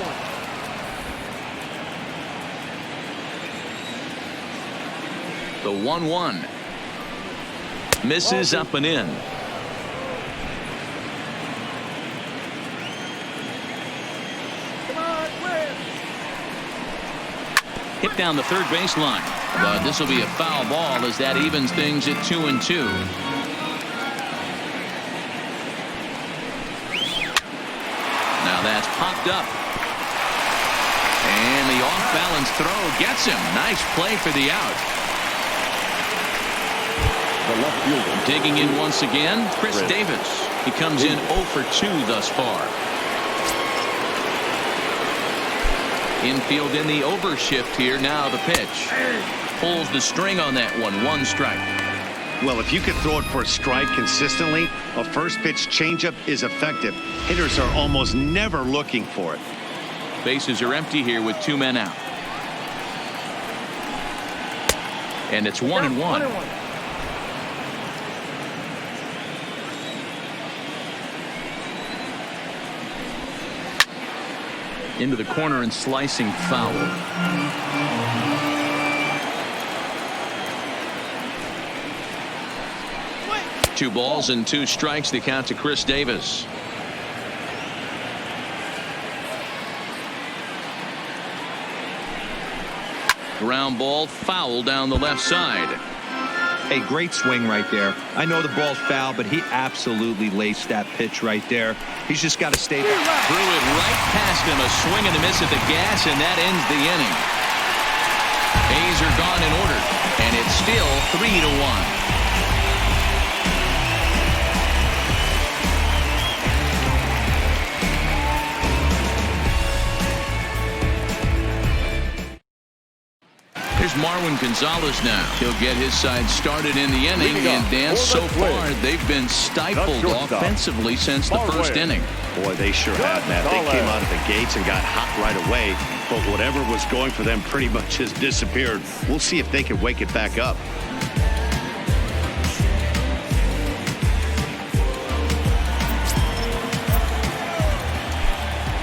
The 1-1 misses up and in. Hit down the third baseline, but this will be a foul ball as that evens things at 2-2. Now that's popped up, and the off-balance throw gets him. Nice play for the out. The left fielder. Digging in once again, Chris Davis. He comes in 0 for 2 thus far. Infield in the overshift here. Now the pitch. Pulls the string on that one. 1 strike. Well, if you can throw it for a strike consistently, a first pitch changeup is effective. Hitters are almost never looking for it. Bases are empty here with 2 men out. And it's 1-1. Into the corner and slicing foul. 2 balls and 2 strikes. The count to Chris Davis. Ground ball foul down the left side. A great swing right there. I know the ball's foul, but he absolutely laced that pitch right there. He's just got to stay back. Threw it right past him. A swing and a miss at the gas, and that ends the inning. A's are gone in order, and it's still 3-1. Here's Marwin Gonzalez now. He'll get his side started in the inning. And Dan, so far, they've been stifled offensively since the first inning. Boy, they sure have, Matt. They came out of the gates and got hot right away. But whatever was going for them pretty much has disappeared. We'll see if they can wake it back up.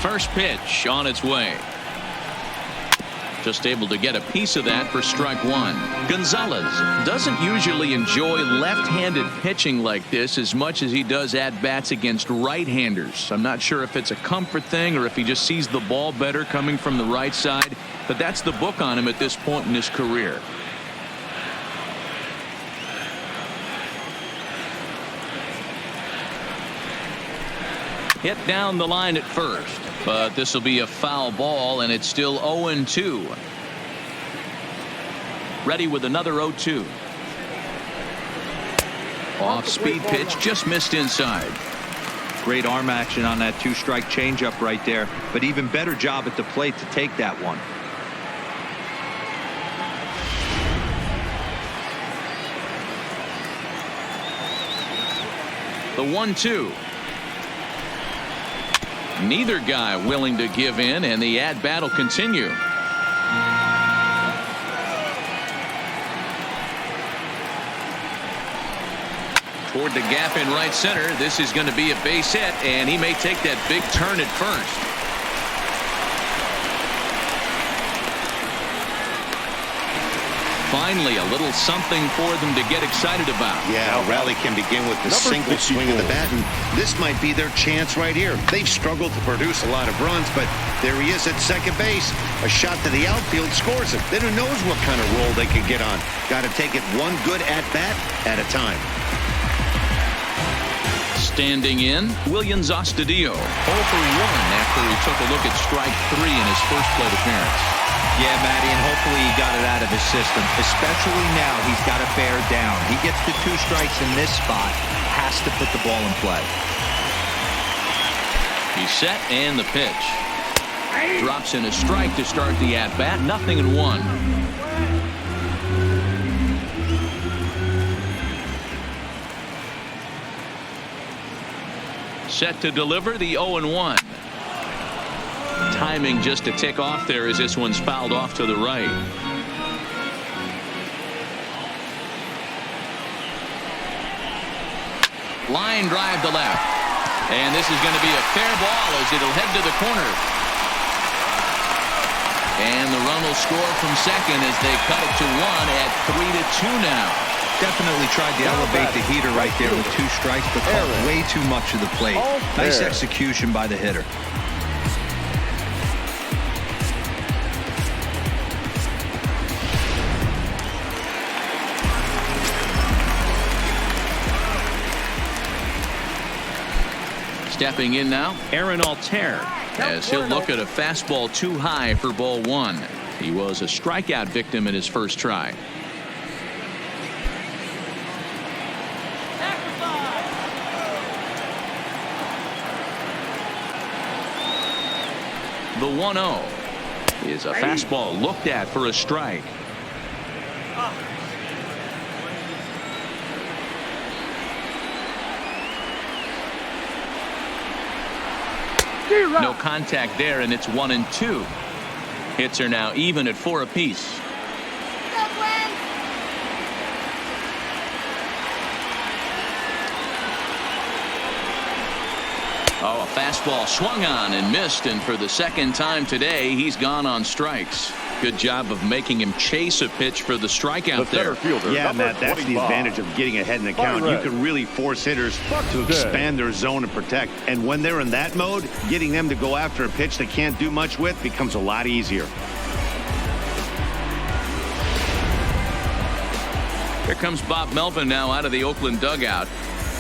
First pitch on its way. Just able to get a piece of that for strike 1. Gonzalez doesn't usually enjoy left-handed pitching like this as much as he does at-bats against right-handers. I'm not sure if it's a comfort thing or if he just sees the ball better coming from the right side, but that's the book on him at this point in his career. Hit down the line at first. But this will be a foul ball, and it's still 0-2. Ready with another 0-2. Off-speed pitch, just missed inside. Great arm action on that 2-strike changeup right there, but even better job at the plate to take that one. The 1-2. Neither guy willing to give in, and the at-bat will continue. Toward the gap in right center. This is going to be a base hit, and he may take that big turn at first. Finally, a little something for them to get excited about. Yeah, a rally can begin with the single swing of the bat, and this might be their chance right here. They've struggled to produce a lot of runs, but there he is at second base. A shot to the outfield scores him. Then who knows what kind of roll they could get on. Got to take it one good at-bat at a time. Standing in, Williams Astudillo, 0 for 1 after he took a look at strike 3 in his first plate appearance. Yeah, Matty, and hopefully he got it out of his system, especially now he's got to bear down. He gets the 2 strikes in this spot, has to put the ball in play. He's set, and the pitch. Drops in a strike to start the at-bat, 0-1. Set to deliver the 0-1. Timing just a tick off there as this one's fouled off to the right. Line drive to left. And this is going to be a fair ball as it'll head to the corner. And the run will score from second as they cut it to 1 at 3-2 now. Definitely tried to elevate the heater right there with 2 strikes, but caught way too much of the plate. Nice execution by the hitter. Stepping in now, Aaron Altair, as he'll look at a fastball too high for ball 1. He was a strikeout victim in his first try. The 1-0 is a fastball looked at for a strike. No contact there, and it's 1-2. Hits are now even at 4 apiece. Oh, a fastball swung on and missed, and for the second time today, he's gone on strikes. Good job of making him chase a pitch for the strikeout there. Yeah, Matt, that's the advantage of getting ahead in the count. You can really force hitters to expand their zone and protect. And when they're in that mode, getting them to go after a pitch they can't do much with becomes a lot easier. Here comes Bob Melvin now out of the Oakland dugout.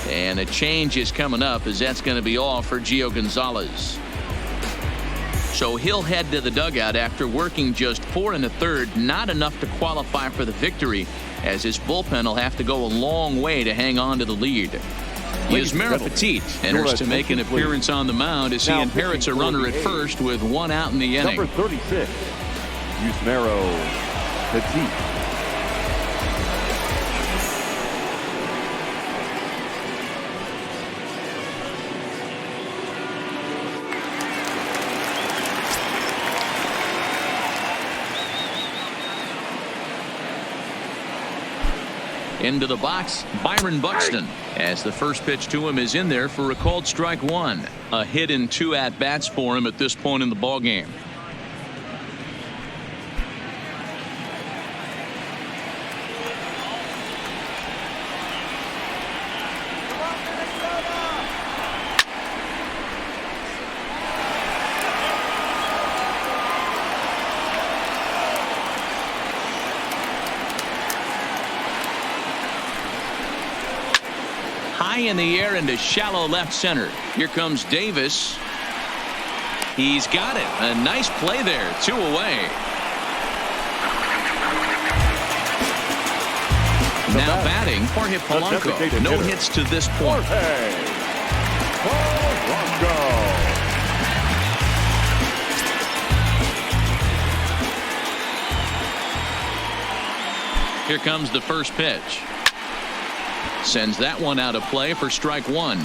And a change is coming up as that's going to be all for Gio Gonzalez. So he'll head to the dugout after working just 4 1/3, not enough to qualify for the victory, as his bullpen will have to go a long way to hang on to the lead. Yusmeiro Petit enters to make an appearance on the mound as he inherits a runner at first with 1 out in the inning. Number 36, Yusmeiro Petit. Into the box, Byron Buxton, as the first pitch to him is in there for a called strike 1. A hit in 2 at-bats for him at this point in the ballgame. High in the air into shallow left center. Here comes Davis. He's got it. A nice play there. 2 away. Now batting, Jorge Polanco. No hits to this point. Here comes the first pitch. Sends that one out of play for strike 1.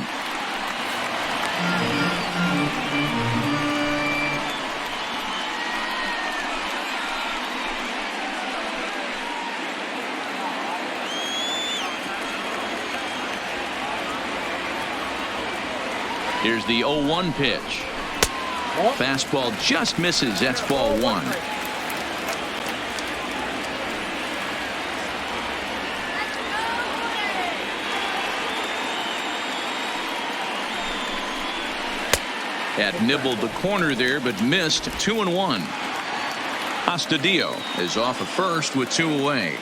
Here's the 0-1 pitch. Fastball just misses. That's ball 1. Had nibbled the corner there, but missed 2-1. Astudillo is off at first with 2 away.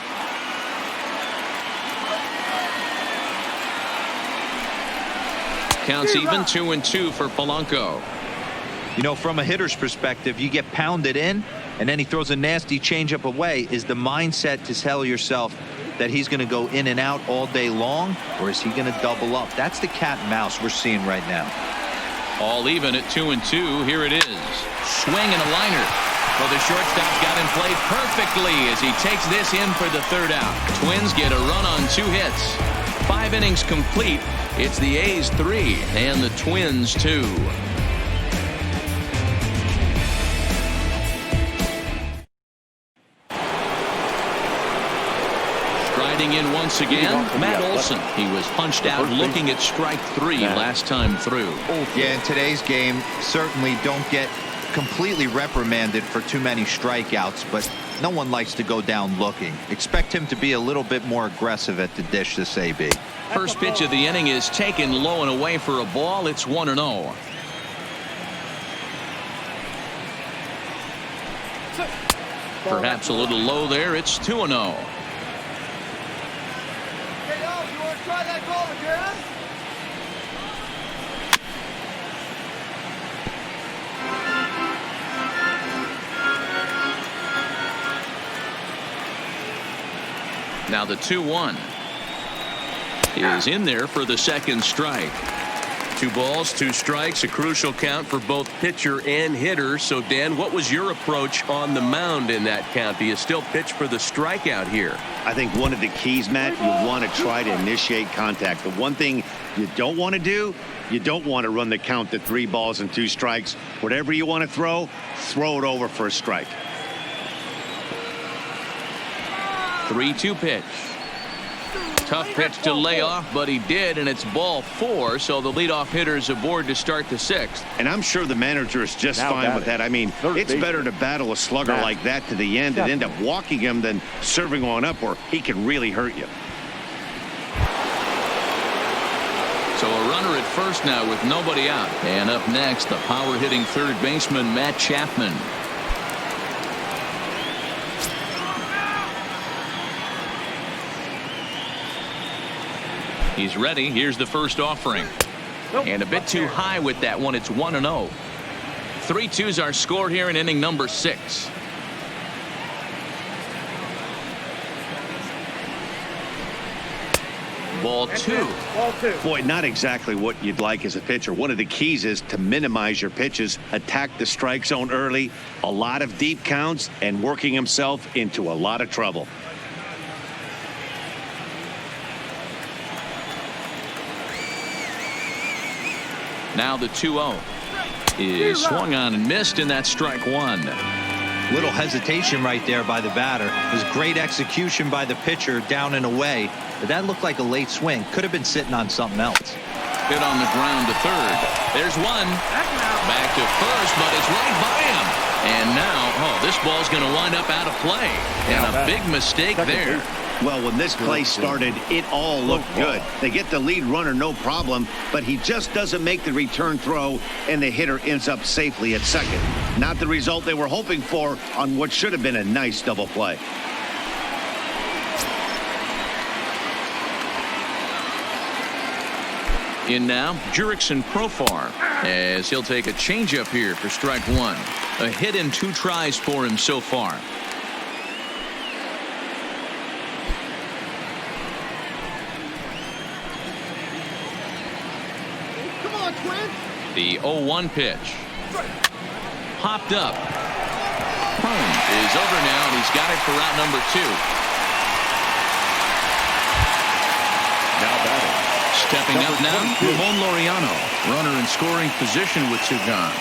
Counts even 2-2 for Polanco. You know, from a hitter's perspective, you get pounded in, and then he throws a nasty changeup away. Is the mindset to tell yourself that he's going to go in and out all day long, or is he going to double up? That's the cat and mouse we're seeing right now. All even at 2-2. Here it is. Swing and a liner. Well, the shortstop's got him played perfectly as he takes this in for the 3rd out. Twins get a run on 2 hits. 5 innings complete. It's the A's 3 and the Twins 2. In once again, Matt Olson. He was punched out looking at strike 3 last time through. Yeah, in today's game, certainly don't get completely reprimanded for too many strikeouts, but no one likes to go down looking. Expect him to be a little bit more aggressive at the dish this AB. First pitch of the inning is taken low and away for a ball. It's 1-0. Perhaps a little low there. It's 2-0. Now the 2-1 is in there for the 2nd strike. 2 balls, 2 strikes, a crucial count for both pitcher and hitter. So, Dan, what was your approach on the mound in that count? Do you still pitch for the strikeout here? I think one of the keys, Matt, you want to try to initiate contact. The one thing you don't want to do, you don't want to run the count to 3 balls and 2 strikes. Whatever you want to throw it over for a strike. 3-2 pitch. Tough pitch to lay off, but he did, and it's ball 4, so the leadoff hitter's aboard to start the 6th. And I'm sure the manager is just fine with that. I mean, it's better to battle a slugger like that to the end and end up walking him than serving one up where he can really hurt you. So a runner at first now with nobody out. And up next, the power-hitting 3rd baseman, Matt Chapman. He's ready. Here's the first offering. And a bit too high with that one. It's 1-0. 3-2's our score here in inning number 6. Ball 2. Boy, not exactly what you'd like as a pitcher. One of the keys is to minimize your pitches, attack the strike zone early, a lot of deep counts, and working himself into a lot of trouble. Now the 2-0 is swung on and missed, and that's strike 1. Little hesitation right there by the batter. It was great execution by the pitcher down and away, but that looked like a late swing. Could have been sitting on something else. Hit on the ground to 3rd. There's one. Back to first, but it's right by him. And now, this ball's going to wind up out of play. And a big mistake there. Well, when this play started, it all looked good. They get the lead runner, no problem, but he just doesn't make the return throw, and the hitter ends up safely at 2nd. Not the result they were hoping for on what should have been a nice double play. In now, Jurickson Profar, as he'll take a changeup here for strike 1. A hit in 2 tries for him so far. The 0-1 pitch. Hopped up. Home is over now, and he's got it for route number 2. Now batting. Stepping up now, Ramon Laureano. Runner in scoring position with 2 gone.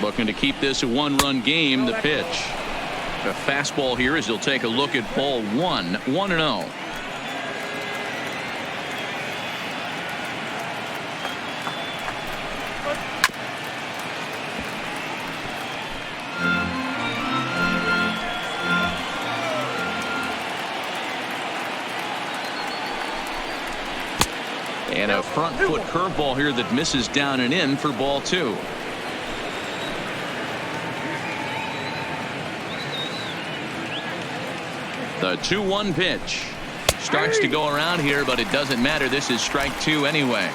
Looking to keep this a 1-run game. The pitch. A fastball here as he'll take a look at ball 1. 1-0. And a front foot curveball here that misses down and in for ball 2. The 2-1 pitch starts to go around here, but it doesn't matter. This is strike 2 anyway.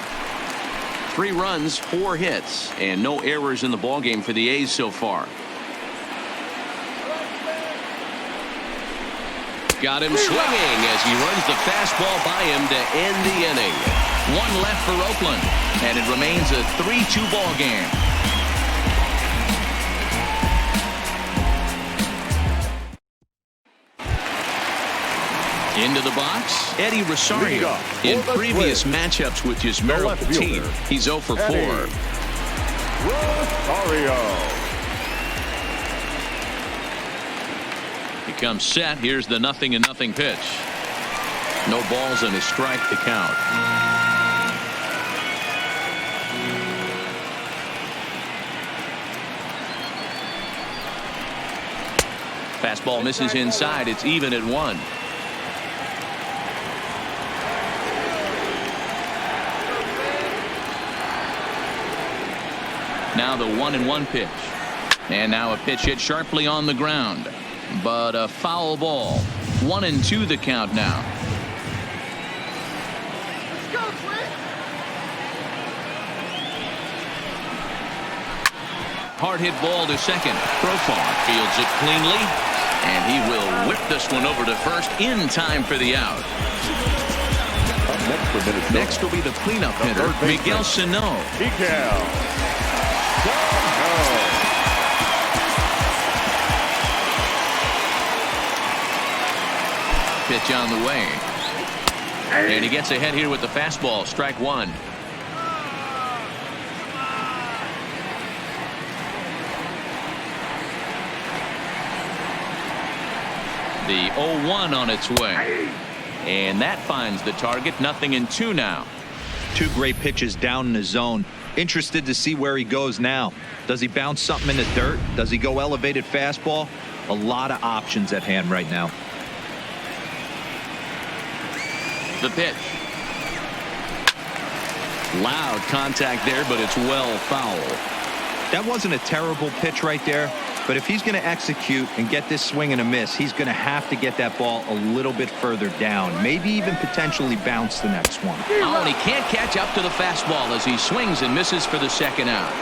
3 runs, 4 hits, and no errors in the ballgame for the A's so far. Got him swinging as he runs the fastball by him to end the inning. 1 left for Oakland, and it remains a 3-2 ball game. Into the box, Eddie Rosario. In previous matchups with Yusmeiro Petit, he's 0 for 4. Rosario. He comes set. Here's the 0-0 pitch. No balls and a strike to count. Fastball misses inside. It's even at 1. Now the 1-1 pitch. And now a pitch hit sharply on the ground. But a foul ball. 1-2 the count now. Hard hit ball to second. Profar fields it cleanly. And he will whip this one over to first in time for the out. Next will be the cleanup hitter, Miguel Sano. Pitch on the way. And he gets ahead here with the fastball. Strike 1. The 0-1 on its way. And that finds the target. 0-2 now. 2 great pitches down in the zone. Interested to see where he goes now. Does he bounce something in the dirt? Does he go elevated fastball? A lot of options at hand right now. The pitch. Loud contact there, but it's well foul. That wasn't a terrible pitch right there, but if he's going to execute and get this swing and a miss, he's going to have to get that ball a little bit further down, maybe even potentially bounce the next one. Oh, and he can't catch up to the fastball as he swings and misses for the second out.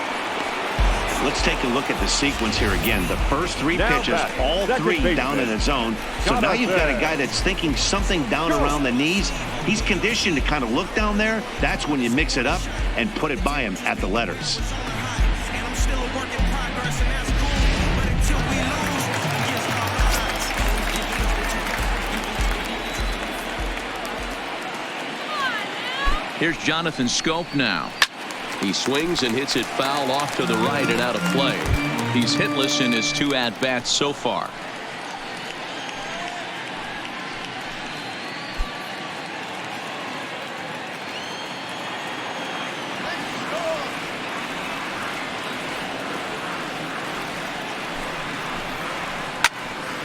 Let's take a look at the sequence here again. The first 3 pitches, all 3 down in the zone. So now you've got a guy that's thinking something down around the knees. He's conditioned to kind of look down there. That's when you mix it up and put it by him at the letters. Here's Jonathan Scope now. He swings and hits it foul off to the right and out of play. He's hitless in his 2 at-bats so far.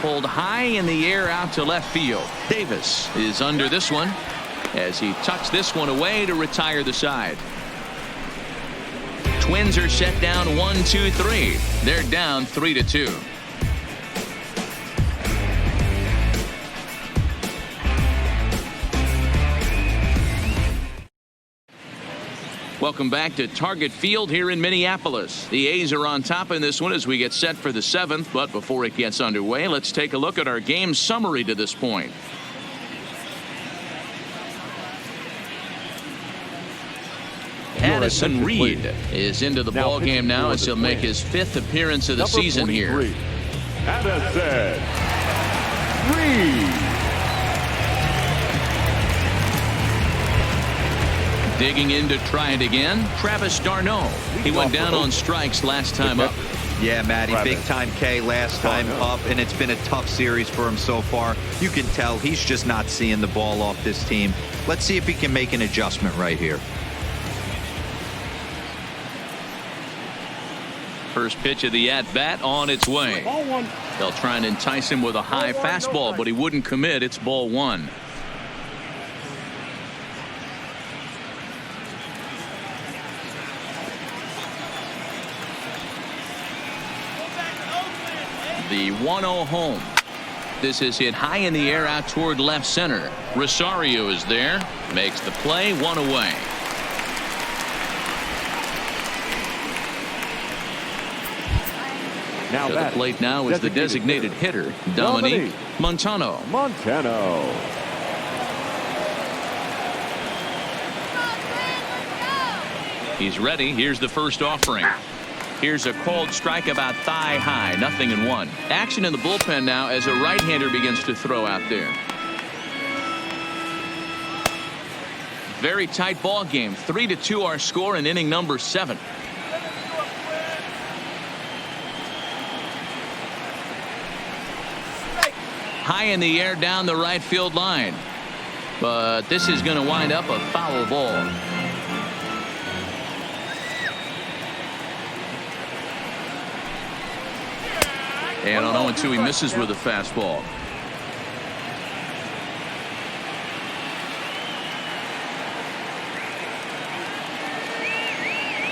Pulled high in the air out to left field. Davis is under this one as he tucks this one away to retire the side. Twins are set down 1-2-3. They're down 3-2. Welcome back to Target Field here in Minneapolis. The A's are on top in this one as we get set for the 7th. But before it gets underway, let's take a look at our game summary to this point. Addison Reed is into the ball game now as he'll make his 5th appearance of the season here. Addison Reed. Digging in to try it again, Travis d'Arnaud. He went down on strikes last time up. Yeah, Matty, big time K last time up, and it's been a tough series for him so far. You can tell he's just not seeing the ball off this team. Let's see if he can make an adjustment right here. First pitch of the at-bat on its way. They'll try and entice him with a high fastball, but he wouldn't commit. It's ball 1. The 1-0 home. This is hit high in the air out toward left center. Rosario is there. Makes the play. 1 away. Now to the plate now is the designated hitter, Dominique Montano. He's ready. Here's the first offering. Here's a cold strike about thigh high. 0-1. Action in the bullpen now as a right-hander begins to throw out there. Very tight ball game. 3-2 our score in inning number 7. High in the air down the right field line. But this is going to wind up a foul ball. And on 0-2 he misses with a fastball.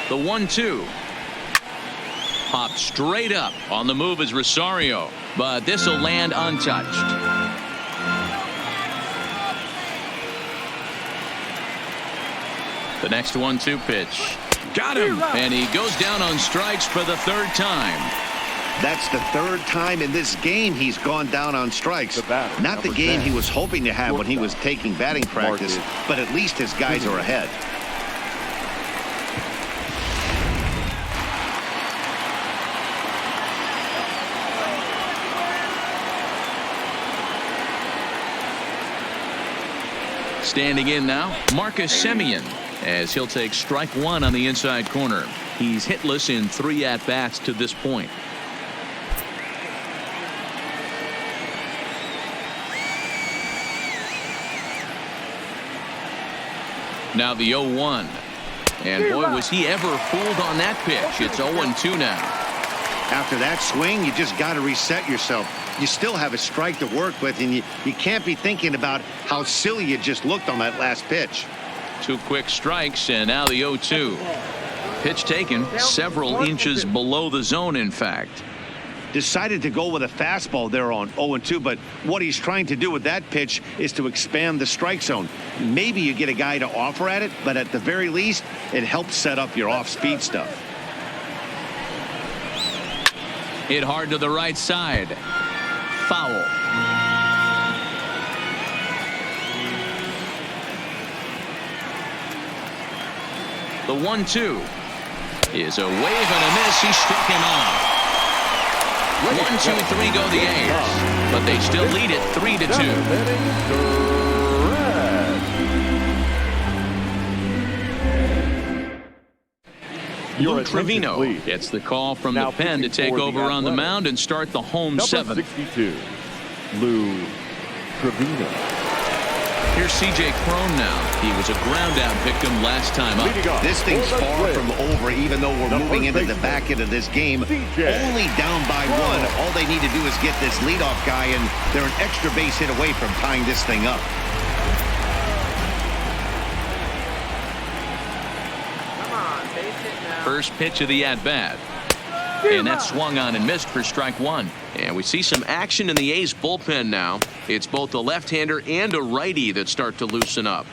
The 1-2. Popped straight up. On the move is Rosario. But this will land untouched. The next 1-2 pitch. Got him. And he goes down on strikes for the 3rd time. That's the 3rd time in this game he's gone down on strikes. Not the game he was hoping to have when he was taking batting practice, but at least his guys are ahead. Standing in now, Marcus Semien, as he'll take strike 1 on the inside corner. He's hitless in 3 at-bats to this point. Now the 0-1. And boy, was he ever fooled on that pitch. It's 0-2 now. After that swing, you just got to reset yourself. You still have a strike to work with, and you can't be thinking about how silly you just looked on that last pitch. 2 quick strikes, and now the 0-2. Pitch taken several inches below the zone, in fact. Decided to go with a fastball there on 0-2, but what he's trying to do with that pitch is to expand the strike zone. Maybe you get a guy to offer at it, but at the very least, it helps set up your off-speed stuff. Hit hard to the right side. Foul. The 1-2 is a wave and a miss. He struck him out. 1-2-3 go the A's, but they still lead it 3-2. Lou Trevino gets the call from the pen to take over on the mound and start the home 7th. 62, Lou Trevino. Here's C.J. Cron now. He was a ground-out victim last time up. This thing's far from over, even though we're moving into the back end of this game. Only down by 1. All they need to do is get this leadoff guy, and they're an extra base hit away from tying this thing up. First pitch of the at-bat. And that swung on and missed for strike 1. And we see some action in the A's bullpen now. It's both a left-hander and a righty that start to loosen up.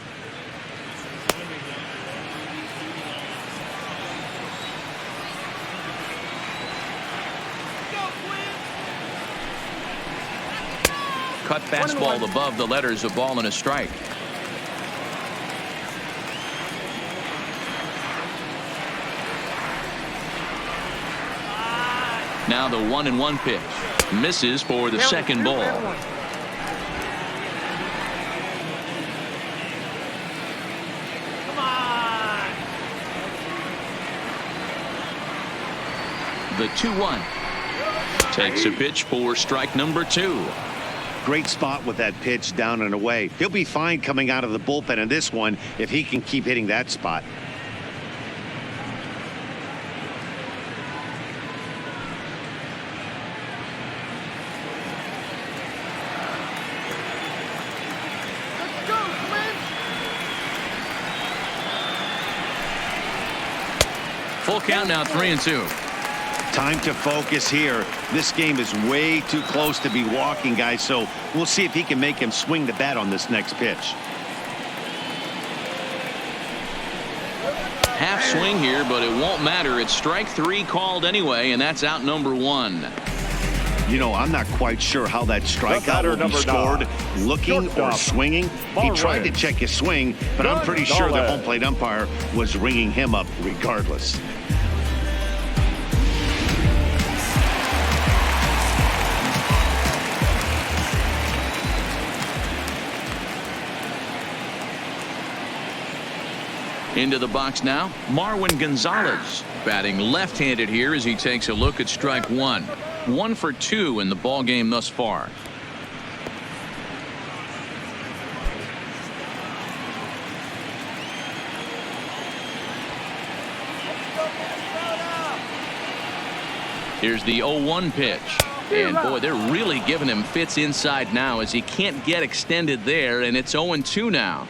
Cut fastball above the letters, a ball and a strike. Now the 1-1 pitch. Misses for the second ball. Come on. The 2-1. Takes a pitch for strike number 2. Great spot with that pitch down and away. He'll be fine coming out of the bullpen in this one if he can keep hitting that spot. Full count now, 3-2. Time to focus here. This game is way too close to be walking, guys, so we'll see if he can make him swing the bat on this next pitch. Half swing here, but it won't matter. It's strike 3 called anyway, and that's out number 1. You know, I'm not quite sure how that strikeout will be scored, looking or swinging. He tried to check his swing, but I'm pretty sure the home plate umpire was ringing him up regardless. Into the box now, Marwin Gonzalez batting left-handed here as he takes a look at strike 1. 1 for 2 in the ball game thus far. Here's the 0-1 pitch. And boy, they're really giving him fits inside now as he can't get extended there, and it's 0-2 now.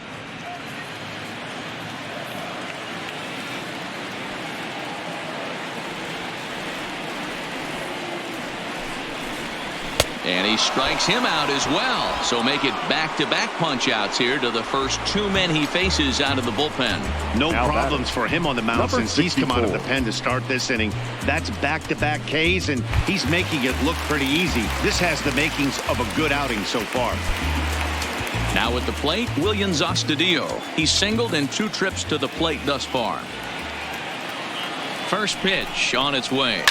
And he strikes him out as well. So make it back-to-back punch-outs here to the first 2 men he faces out of the bullpen. No problems for him on the mound since he's come out of the pen to start this inning. That's back-to-back Ks, and he's making it look pretty easy. This has the makings of a good outing so far. Now at the plate, Willians Astudillo. He's singled in 2 trips to the plate thus far. First pitch on its way.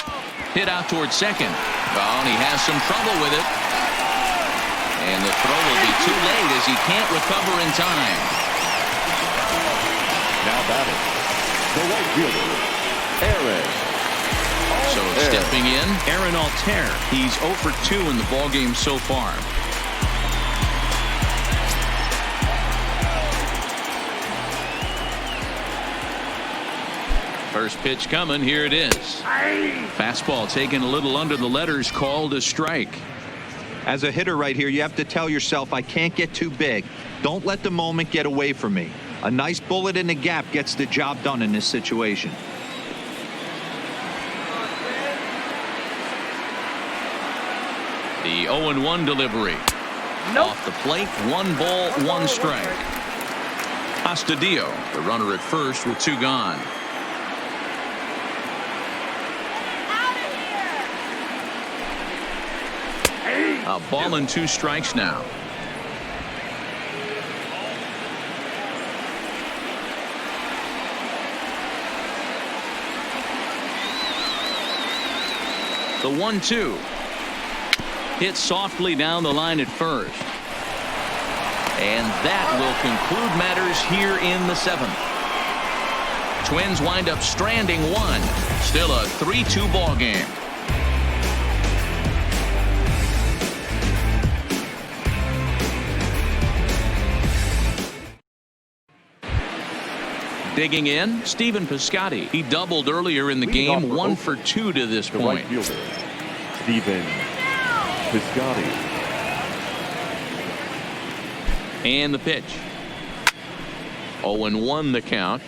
Hit out towards second. Oh, and he has some trouble with it. And the throw will be too late as he can't recover in time. Now batting, the right fielder, Aaron. So stepping in, Aaron Altair. He's 0 for 2 in the ballgame so far. First pitch coming. Here it is. Fastball taken a little under the letters, called a strike. As a hitter right here, you have to tell yourself, I can't get too big. Don't let the moment get away from me. A nice bullet in the gap gets the job done in this situation. The 0-1 delivery. Off the plate, 1 ball, 1 strike. Astudillo, the runner at first with 2 gone. A ball and 2 strikes now. The 1-2. Hit softly down the line at first. And that will conclude matters here in the 7th. Twins wind up stranding 1. Still a 3-2 ball game. Digging in, Stephen Piscotty. He doubled earlier in the game, 1 for 2 to this point. Right fielder, Stephen Piscotty. And the pitch. 0-1 the count.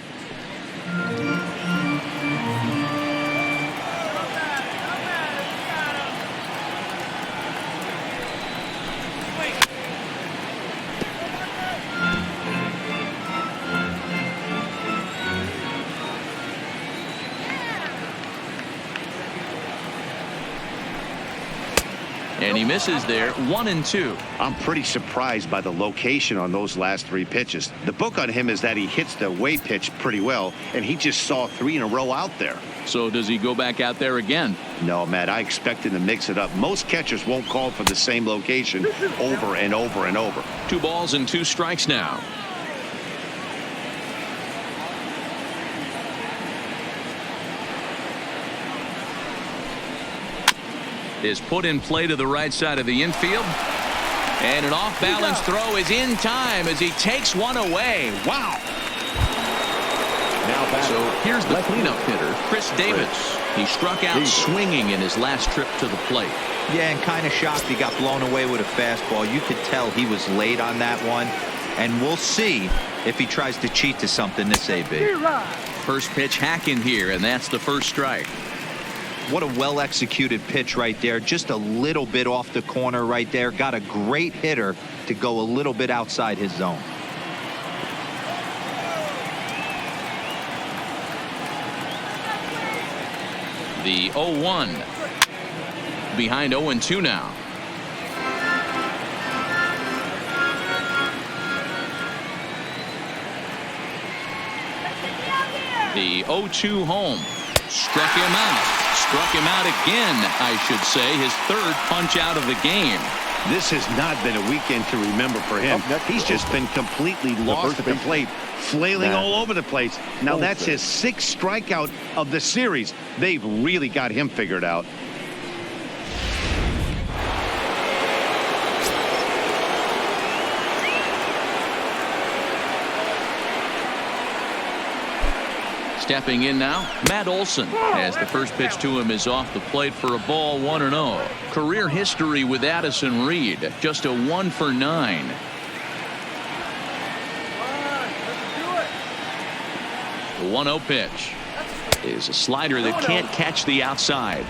And he misses there. 1-2. I'm pretty surprised by the location on those last 3 pitches. The book on him is that he hits the away pitch pretty well, and he just saw 3 in a row out there. So does he go back out there again? No, Matt, I expect him to mix it up. Most catchers won't call for the same location over and over and over. 2 balls and 2 strikes now. Is put in play to the right side of the infield. And an off-balance throw is in time as he takes 1 away. Wow. Now so here's the cleanup hitter, Chris Davis. He struck out swinging in his last trip to the plate. Yeah, and kind of shocked he got blown away with a fastball. You could tell he was late on that one. And we'll see if he tries to cheat to something this AB. First pitch hack in here, and that's the first strike. What a well-executed pitch right there. Just a little bit off the corner right there. Got a great hitter to go a little bit outside his zone. The 0-1. Behind 0-2 now. The 0-2 home. Struck him out again, I should say. His third punch out of the game. This has not been a weekend to remember for him. He's just been completely lost at the plate, flailing all over the place. Now that's his 6th strikeout of the series. They've really got him figured out. Stepping in now, Matt Olson, as the first pitch to him is off the plate for a ball, 1-0. Career history with Addison Reed, just a 1 for 9. The 1-0 pitch is a slider that can't catch the outside.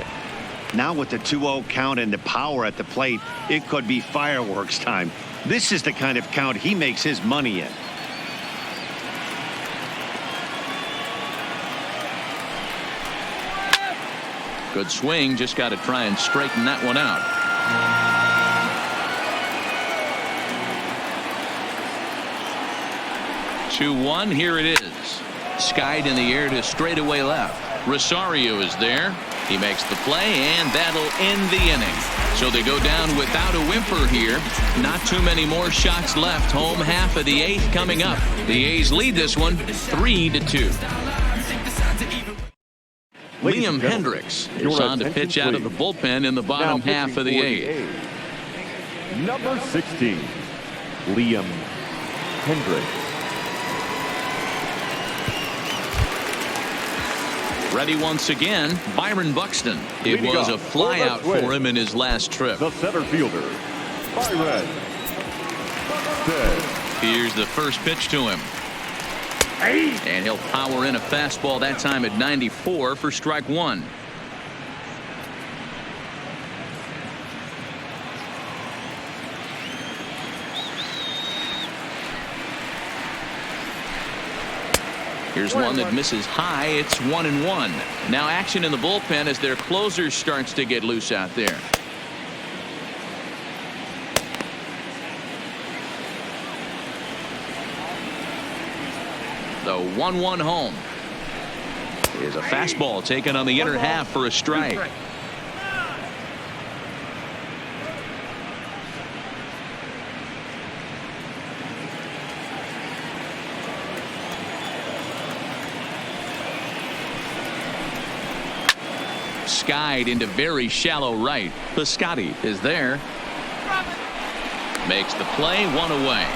Now with the 2-0 count and the power at the plate, it could be fireworks time. This is the kind of count he makes his money in. Good swing, just got to try and straighten that one out. Two-1, here it is. Skied in the air to straightaway left. Rosario is there. He makes the play, and that'll end the inning. So they go down without a whimper here. Not too many more shots left. Home half of the 8th coming up. The A's lead this one 3-2. Liam Hendricks is on to pitch out of the bullpen in the bottom half of the 8th. Number 16, Liam Hendricks. Ready once again, Byron Buxton. It was a flyout for him in his last trip. The center fielder, Byron Buxton. Here's the first pitch to him. And he'll power in a fastball that time at 94 for strike 1. Here's one that misses high. It's 1-1. Now action in the bullpen as their closer starts to get loose out there. The 1-1 home is a fastball taken on the inner half for a strike. Skied into very shallow right. Piscotty is there. Makes the play, 1 away.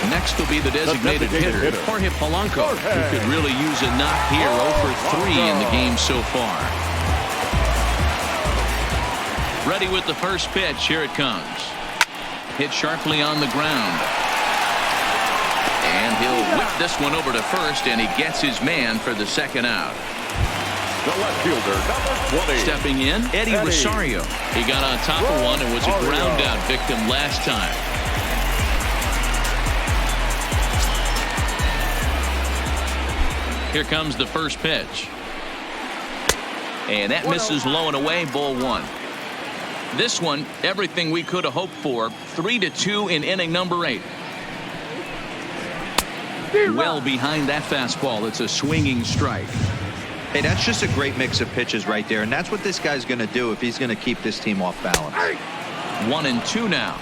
Next will be the designated hitter, Jorge Polanco, who could really use a knock here. 0 for 3 in the game so far. Ready with the first pitch. Here it comes. Hit sharply on the ground. And he'll whip this one over to first, and he gets his man for the second out. The left fielder, number 20. Stepping in, Eddie Rosario. He got on top of one and was a ground out victim last time. Here comes the first pitch. And that misses low and away, ball 1. This one, everything we could have hoped for. 3-2 in inning number 8. Well behind that fastball. It's a swinging strike. Hey, that's just a great mix of pitches right there, and that's what this guy's going to do if he's going to keep this team off balance. 1-2 now.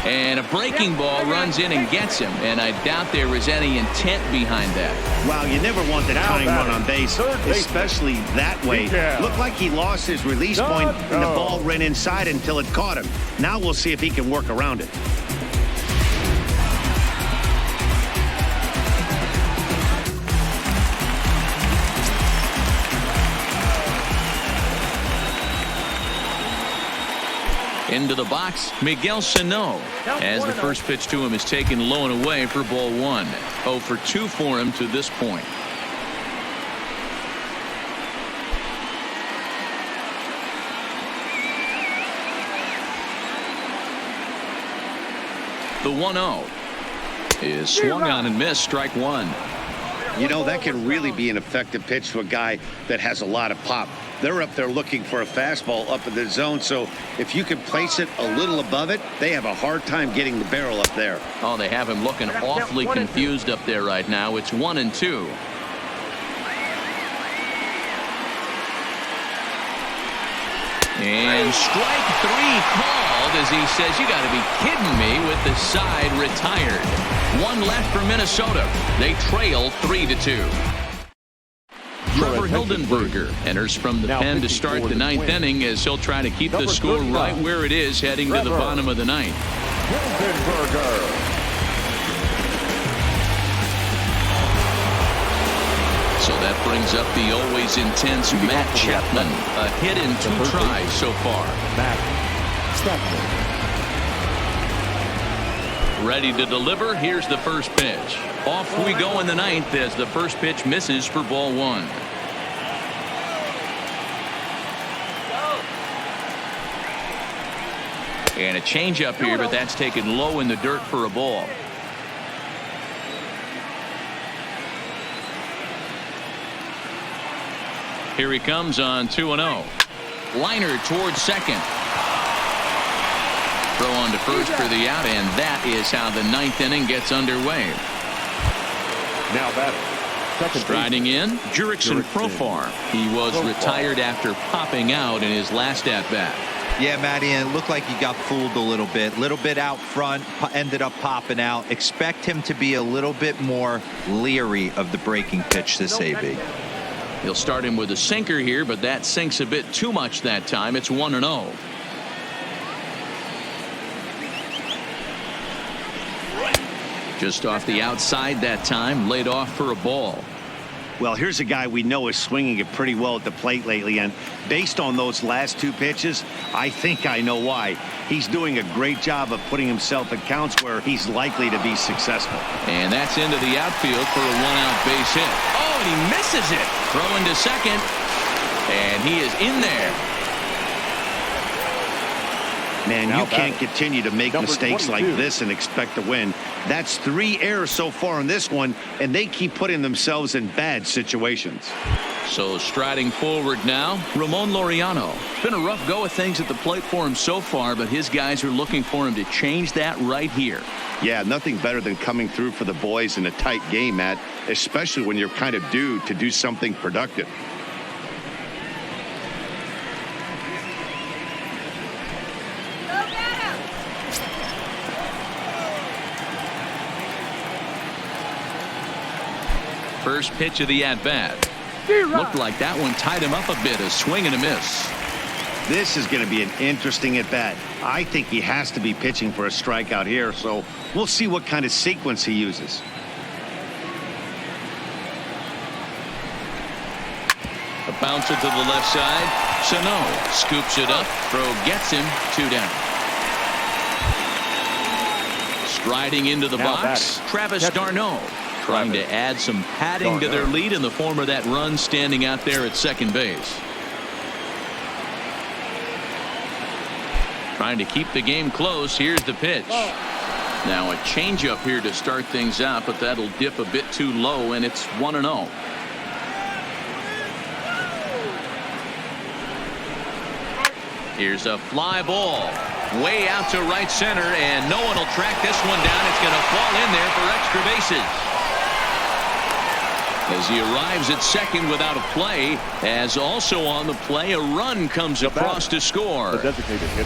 And a breaking ball runs in and gets him, and I doubt there was any intent behind that. Wow, you never want the tying run on base, especially that way. Looked like he lost his release point, and the ball ran inside until it caught him. Now we'll see if he can work around it. Into the box, Miguel Sano, as the first pitch to him is taken low and away for ball 1. 0 for 2 for him to this point. The 1-0 is swung on and missed. Strike 1. You know, that can really be an effective pitch to a guy that has a lot of pop. They're up there looking for a fastball up in the zone, so if you can place it a little above it, they have a hard time getting the barrel up there. Oh, they have him looking awfully confused up there right now. It's 1-2. And strike 3 called as he says, you got to be kidding me, with the side retired. 1 left for Minnesota. They trail 3-2. Trevor Hildenberger enters from the pen to start the 9th inning as he'll try to keep the score right where it is heading to the bottom of the 9th. So that brings up the always intense Matt Chapman. A hit in 2 tries so far. Ready to deliver. Here's the first pitch. Off we go in the 9th as the first pitch misses for ball 1. And a changeup here, but that's taken low in the dirt for a ball. Here he comes on 2-0. Liner towards second. Throw on to first for the out, and that is how the 9th inning gets underway. Now that striding in, Jurickson Profar. He was retired after popping out in his last at-bat. Yeah, Matty, and it looked like he got fooled a little bit out front, ended up popping out. Expect him to be a little bit more leery of the breaking pitch this AB. He'll start him with a sinker here, but that sinks a bit too much that time. It's 1-0. Just off the outside that time, laid off for a ball. Well, here's a guy we know is swinging it pretty well at the plate lately, and based on those last 2 pitches, I think I know why. He's doing a great job of putting himself in counts where he's likely to be successful. And that's into the outfield for a 1-out base hit. Oh, and he misses it. Throwing to second, and he is in there. Man, you can't continue to make mistakes like this and expect to win. That's 3 errors so far in this one, and they keep putting themselves in bad situations. So striding forward now, Ramon Laureano. Been a rough go of things at the plate for him so far, but his guys are looking for him to change that right here. Yeah, nothing better than coming through for the boys in a tight game, Matt, especially when you're kind of due to do something productive. First pitch of the at-bat. Looked like that one tied him up a bit. A swing and a miss. This is going to be an interesting at-bat. I think he has to be pitching for a strikeout here, so we'll see what kind of sequence he uses. A bouncer to the left side. Sano scoops it up. Throw gets him. 2 down. Striding into the box, Travis d'Arnaud. Trying to add some padding to their lead in the form of that run standing out there at second base. Trying to keep the game close. Here's the pitch. Now a changeup here to start things out, but that'll dip a bit too low, and it's 1-0. Here's a fly ball way out to right center, and no one will track this one down. It's going to fall in there for extra bases. As he arrives at second without a play, as also on the play, a run comes across to score.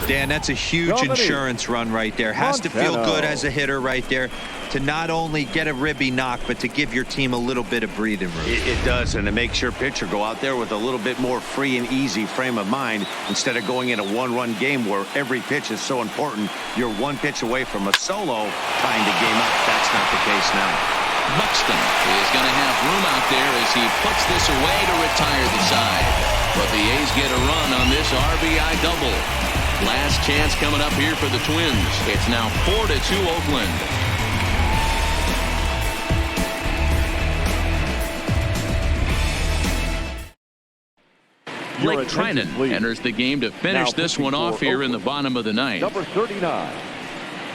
Dan, that's a huge insurance run right there. Has to feel good as a hitter right there to not only get a ribby knock, but to give your team a little bit of breathing room. It does, and it makes your pitcher go out there with a little bit more free and easy frame of mind instead of going in a one-run game where every pitch is so important. You're 1 pitch away from a solo tying the game up. That's not the case now. Buxton is going to have room out there as he puts this away to retire the side. But the A's get a run on this RBI double. Last chance coming up here for the Twins. It's now 4-2 Oakland. Blake Trinan enters the game to finish this one off here in the bottom of the ninth. Number 39,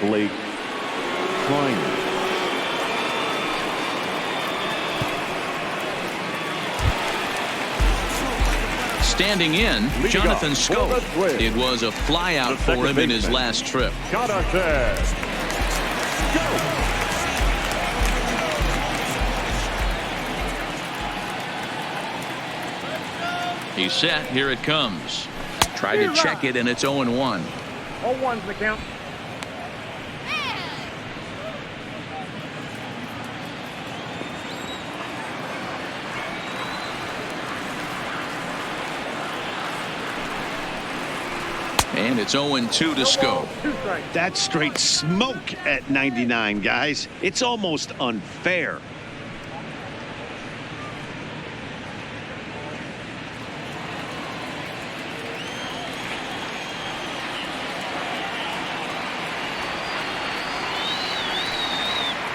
Blake Trinan. Standing in, Jonathan Schoop. It was a flyout for him in his last trip. He's set. Here it comes. Tried to check it, and it's 0-1. 0-1's the count. And it's 0-2 to Schoop. That's straight smoke at 99, guys. It's almost unfair.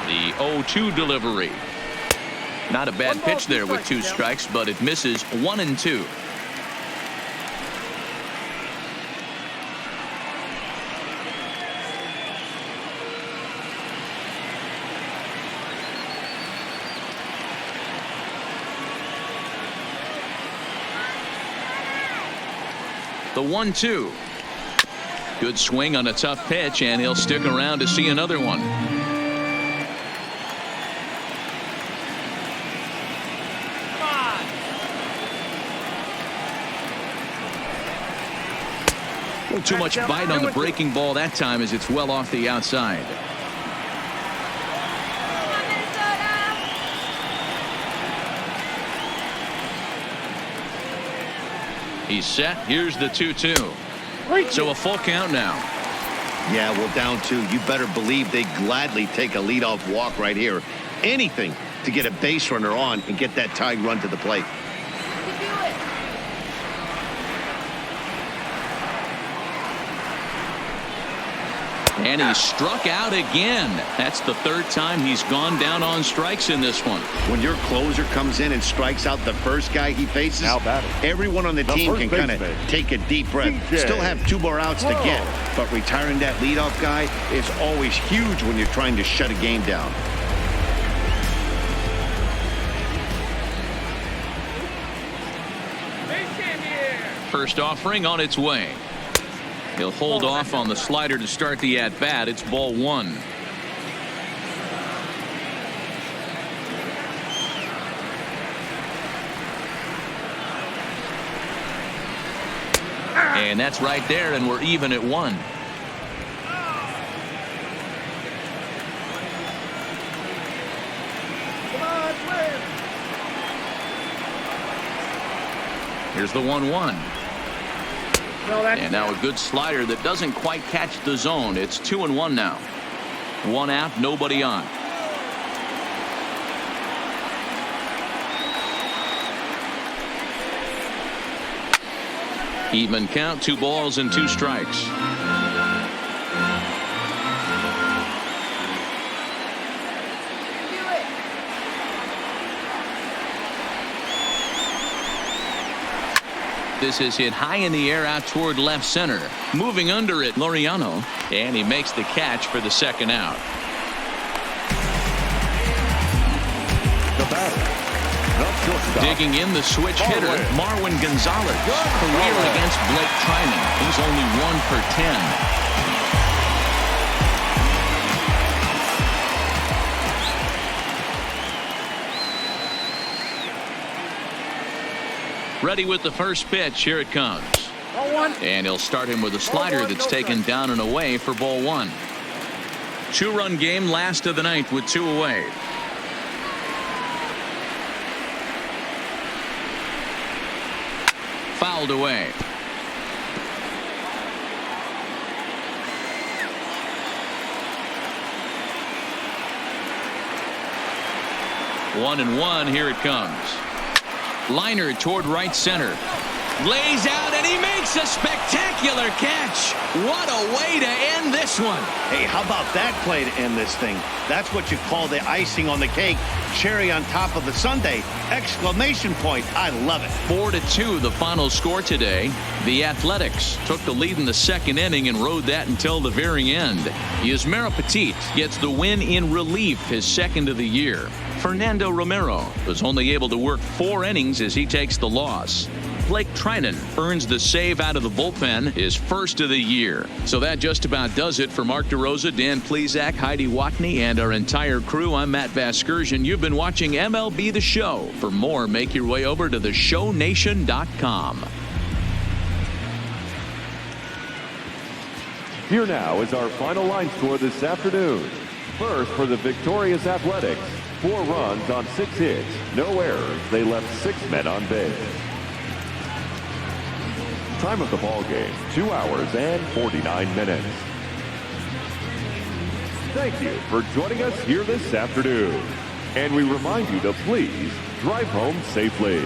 The 0-2 delivery. Not a bad pitch there with 2 strikes, but it misses 1-2. The 1-2. Good swing on a tough pitch, and he'll stick around to see another one. Too much bite on the breaking ball that time as it's well off the outside. He's set. Here's the 2-2. So a full count now. Yeah, well, down 2. You better believe they gladly take a leadoff walk right here. Anything to get a base runner on and get that tied run to the plate. And he struck out again. That's the 3rd time he's gone down on strikes in this one. When your closer comes in and strikes out the first guy he faces, everyone on the team can kind of take a deep breath. Still have 2 more outs to get, but retiring that leadoff guy is always huge when you're trying to shut a game down. First offering on its way. He'll hold off on the slider to start the at-bat. It's ball 1. And that's right there, and we're even at 1. Here's the 1-1. And now a good slider that doesn't quite catch the zone. It's 2-1 now. 1 out, nobody on. Even count, 2 balls and 2 strikes. This is hit high in the air out toward left center. Moving under it, Laureano. And he makes the catch for the 2nd out. The batter. Digging in the switch hitter, Marwin Gonzalez. Career against Blake Trinan. He's only 1 for 10. Ready with the first pitch. Here it comes. And he'll start him with a slider that's taken down and away for ball 1. 2-run game, last of the 9th with 2 away. Fouled away. One and one. Here it comes. Liner toward right center. Lays out, and he makes a spectacular catch. What a way to end this one. Hey, how about that play to end this thing? That's what you call the icing on the cake. Cherry on top of the sundae. Exclamation point. I love it. 4-2 the final score today. The Athletics took the lead in the second inning and rode that until the very end. Yusmeiro Petit gets the win in relief, his second of the year. Fernando Romero was only able to work 4 innings as he takes the loss. Blake Trinan earns the save out of the bullpen, his first of the year. So that just about does it for Mark DeRosa, Dan Plesac, Heidi Watney, and our entire crew. I'm Matt Vasgersian. You've been watching MLB The Show. For more, make your way over to theshownation.com. Here now is our final line score this afternoon. First, for the victorious Athletics, 4 runs on 6 hits, no errors. They left 6 men on base. Time of the ball game, 2 hours and 49 minutes. Thank you for joining us here this afternoon. And we remind you to please drive home safely.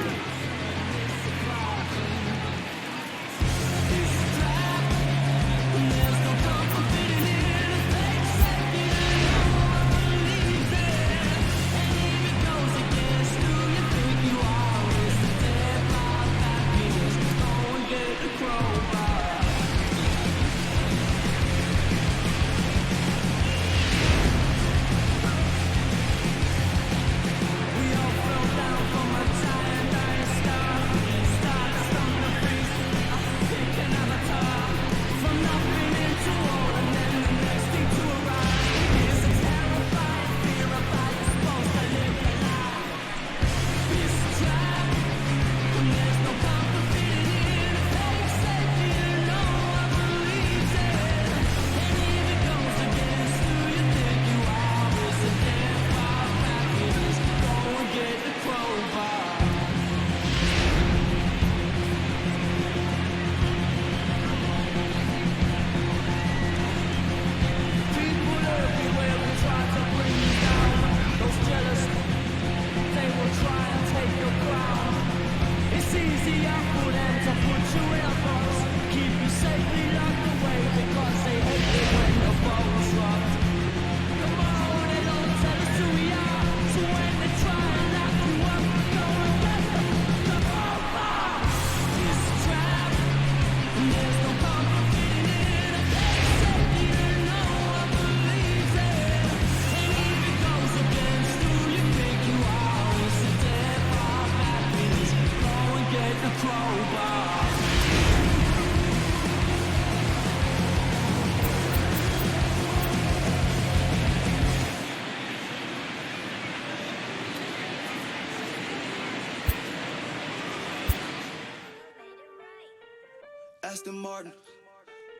Aston Martin.